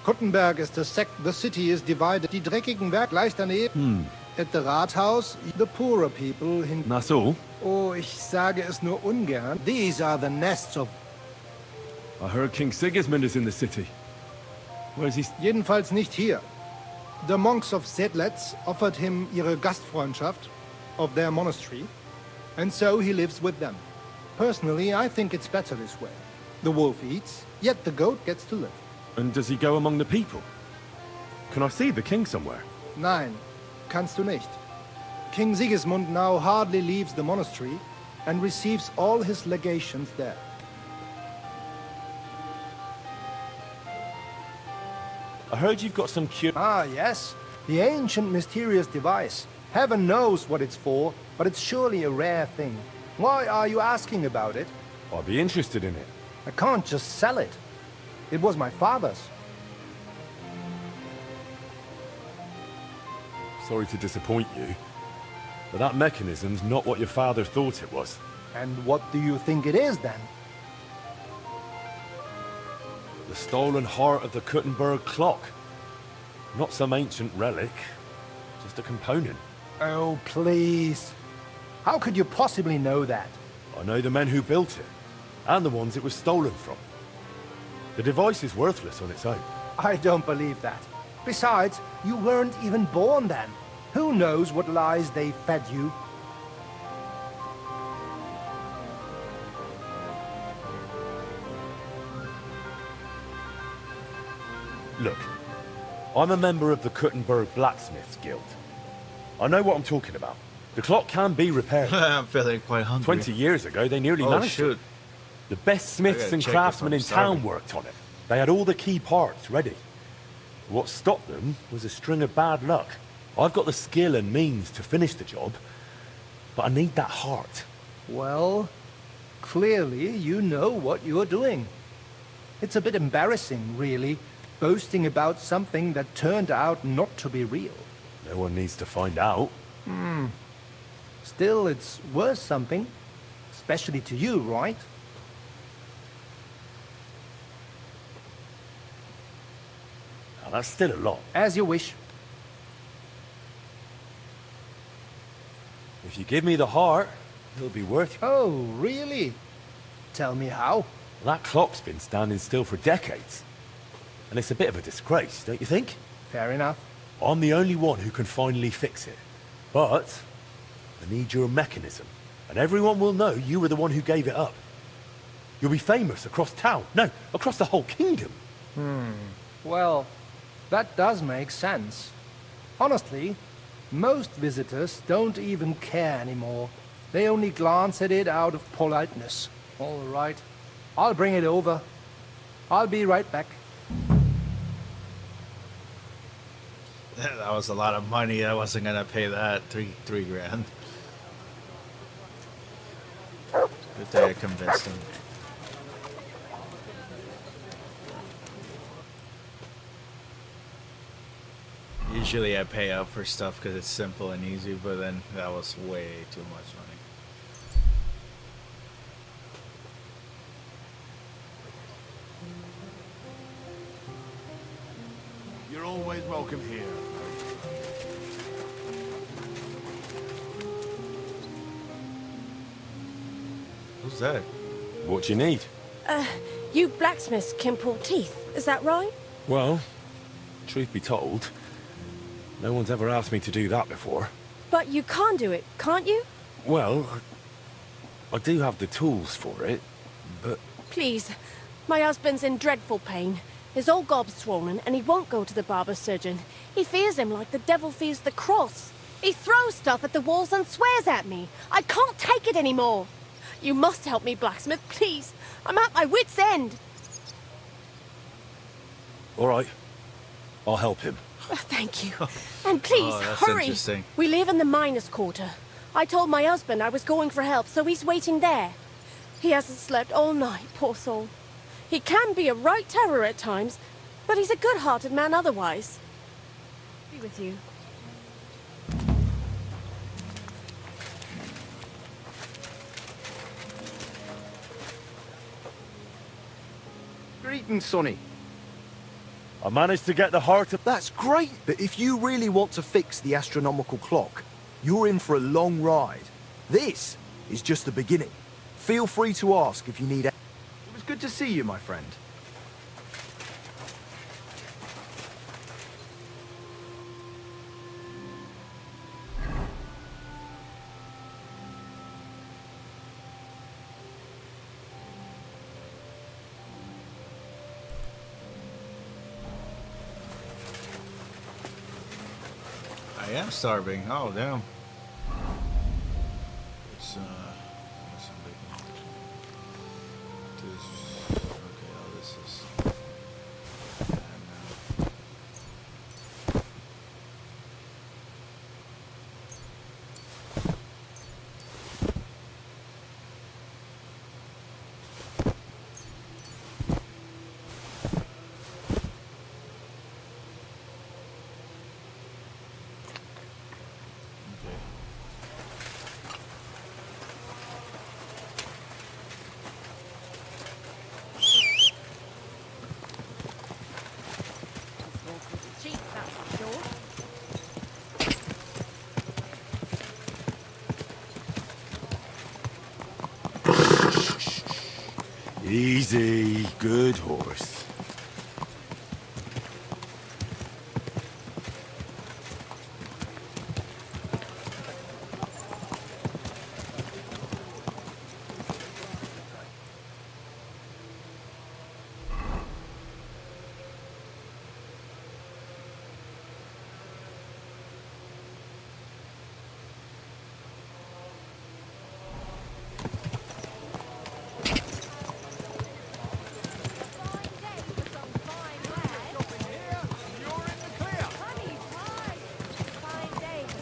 Kuttenberg ist the city is divided. Die dreckigen Werke gleich daneben. At the Rathaus, the poorer people hin... That's all? Oh, ich sage es nur ungern. These are the nests of... I heard King Sigismund is in the city. Where's he... Jedenfalls nicht hier. The monks of Sedlitz offered him ihre Gastfreundschaft of their monastery, and so he lives with them. Personally, I think it's better this way. The wolf eats, yet the goat gets to live. And does he go among the people? Can I see the king somewhere? Nein, kannst du nicht. King Sigismund now hardly leaves the monastery and receives all his legations there. I heard you've got some cure... Ah, yes. The ancient mysterious device. Heaven knows what it's for, but it's surely a rare thing. Why are you asking about it? I'd be interested in it. I can't just sell it. It was my father's. Sorry to disappoint you, but that mechanism's not what your father thought it was. And what do you think it is, then? The stolen heart of the Kuttenberg clock. Not some ancient relic, just a component. Oh, please. How could you possibly know that? I know the men who built it, and the ones it was stolen from. The device is worthless on its own. I don't believe that. Besides, you weren't even born then. Who knows what lies they fed you? Look, I'm a member of the Kuttenberg Blacksmiths Guild. I know what I'm talking about. The clock can be repaired. I'm feeling quite hungry. 20 years ago, they nearly Oh, managed shoot. it. The best smiths and check if craftsmen I'm in town starving. worked on it. They had all the key parts ready. What stopped them was a string of bad luck. I've got the skill and means to finish the job, but I need that heart. Well, clearly you know what you're doing. It's a bit embarrassing, really, boasting about something that turned out not to be real. No one needs to find out. Still, it's worth something. Especially to you, right? that's still a lot. As you wish. If you give me the heart, it'll be worth it. Oh, really? Tell me how. That clock's been standing still for decades. And it's a bit of a disgrace, don't you think? Fair enough. I'm the only one who can finally fix it. But I need your mechanism. And everyone will know you were the one who gave it up. You'll be famous across town. No, across the whole kingdom. Well, that does make sense. Honestly, most visitors don't even care anymore. They only glance at it out of politeness. All right, I'll bring it over. I'll be right back. That was a lot of money. I wasn't gonna pay that. Three grand. Good thing I convinced him. Usually I pay up for stuff because it's simple and easy, but then that was way too much money. You're always welcome here. Who's that? What you need? You blacksmiths can pull teeth, is that right? Well, truth be told, no one's ever asked me to do that before. But you can do it, can't you? Well, I do have the tools for it, but... Please, my husband's in dreadful pain. His old gob's swollen, and he won't go to the barber surgeon. He fears him like the devil fears the cross. He throws stuff at the walls and swears at me. I can't take it anymore. You must help me, blacksmith, please. I'm at my wit's end. All right, I'll help him. Thank you. And please, that's hurry. interesting. We live in the miners' quarter. I told my husband I was going for help, so he's waiting there. He hasn't slept all night, poor soul. He can be a right terror at times, but he's a good-hearted man otherwise. Be with you. Greetings, Sonny. I managed to get the heart of... That's great, but if you really want to fix the astronomical clock, you're in for a long ride. This is just the beginning. Feel free to ask if you need... It was good to see you, my friend. I am starving. Oh, damn. It's, what's something? This, okay, oh, this is... Cheap, that's for sure. Easy, good horse.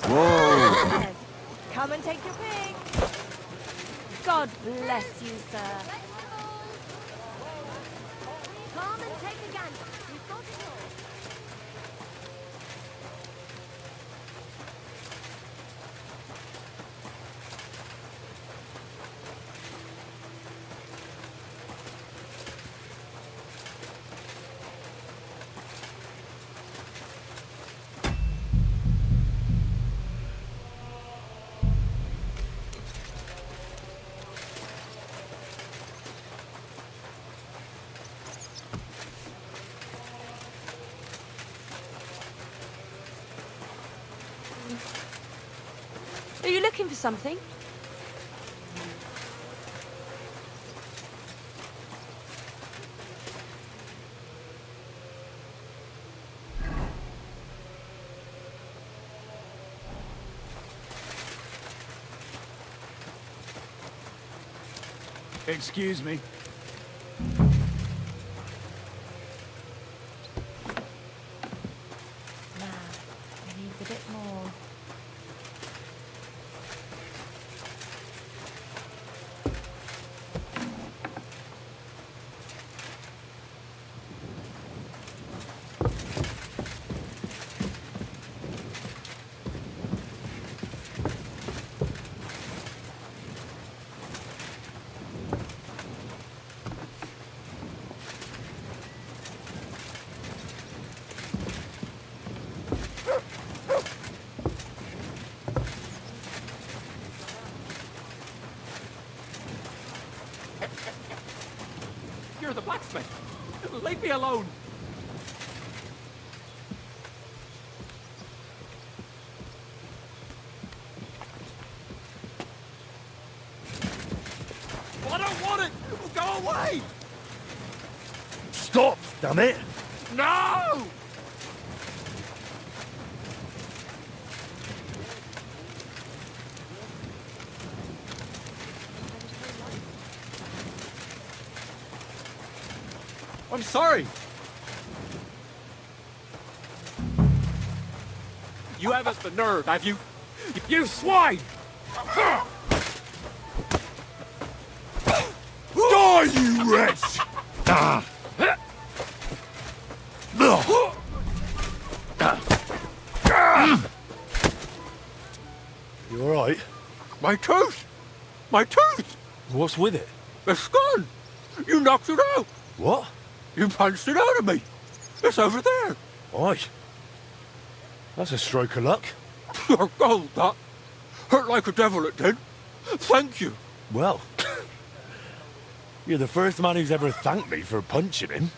Whoa! Come and take your pick. God bless you, sir. Come and take a gander. We've got it all. looking for something? Excuse me. Needs a bit more. You're the blacksmith. Leave me alone. I don't want it. Go away. Stop, damn it! No! I'm sorry. You haven't the nerve, have you? You swine! Die, you wretch! You alright? My tooth! My tooth! What's with it? It's gone! You knocked it out! What? You punched it out of me! It's over there! Aye. That's a stroke of luck. You're gold, that. Hurt like a devil it did. Thank you. Well, you're the first man who's ever thanked me for punching him.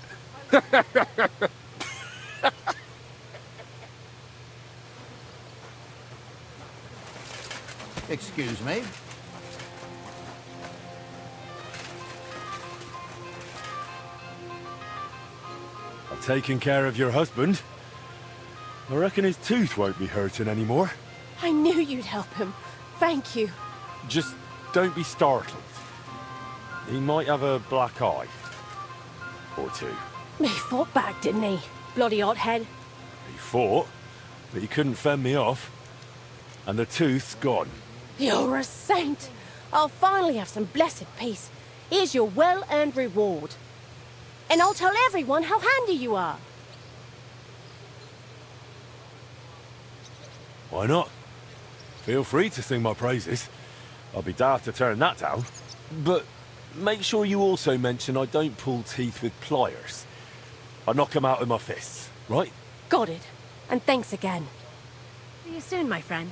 Excuse me. I've taken care of your husband. I reckon his tooth won't be hurting anymore. I knew you'd help him. Thank you. Just don't be startled. He might have a black eye. Or two. He fought back, didn't he? Bloody hothead. He fought, but he couldn't fend me off. And the tooth's gone. You're a saint. I'll finally have some blessed peace. Here's your well-earned reward. And I'll tell everyone how handy you are. Why not? Feel free to sing my praises. I'll be daft to turn that down. But make sure you also mention I don't pull teeth with pliers. I knock them out with my fists, right? Got it. And thanks again. See you soon, my friend.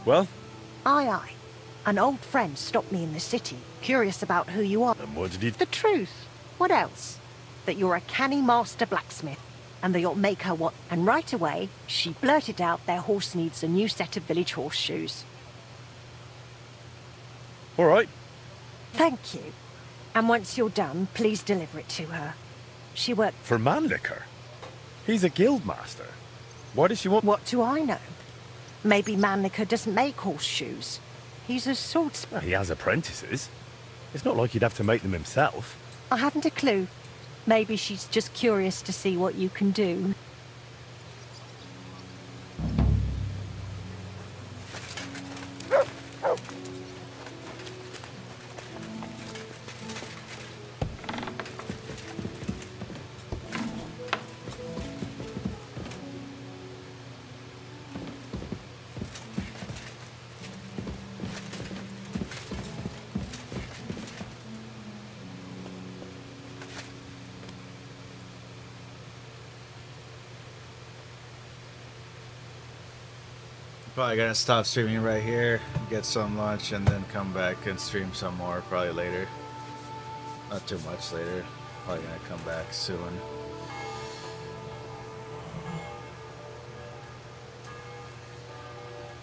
Well? Aye, aye. An old friend stopped me in the city, curious about who you are. And what did he... The truth. What else? That you're a canny master blacksmith, and that you'll make her what... And right away, she blurted out their horse needs a new set of village horseshoes. All right. Thank you. And once you're done, please deliver it to her. She worked... For Mannlicher? He's a guild master. Why does she want... What do I know? Maybe Mannlicher doesn't make horseshoes. He's a swordsman. Well, he has apprentices. It's not like he'd have to make them himself. I haven't a clue. Maybe she's just curious to see what you can do. Probably gonna stop streaming right here, get some lunch, and then come back and stream some more probably later. Not too much later. Probably gonna come back soon.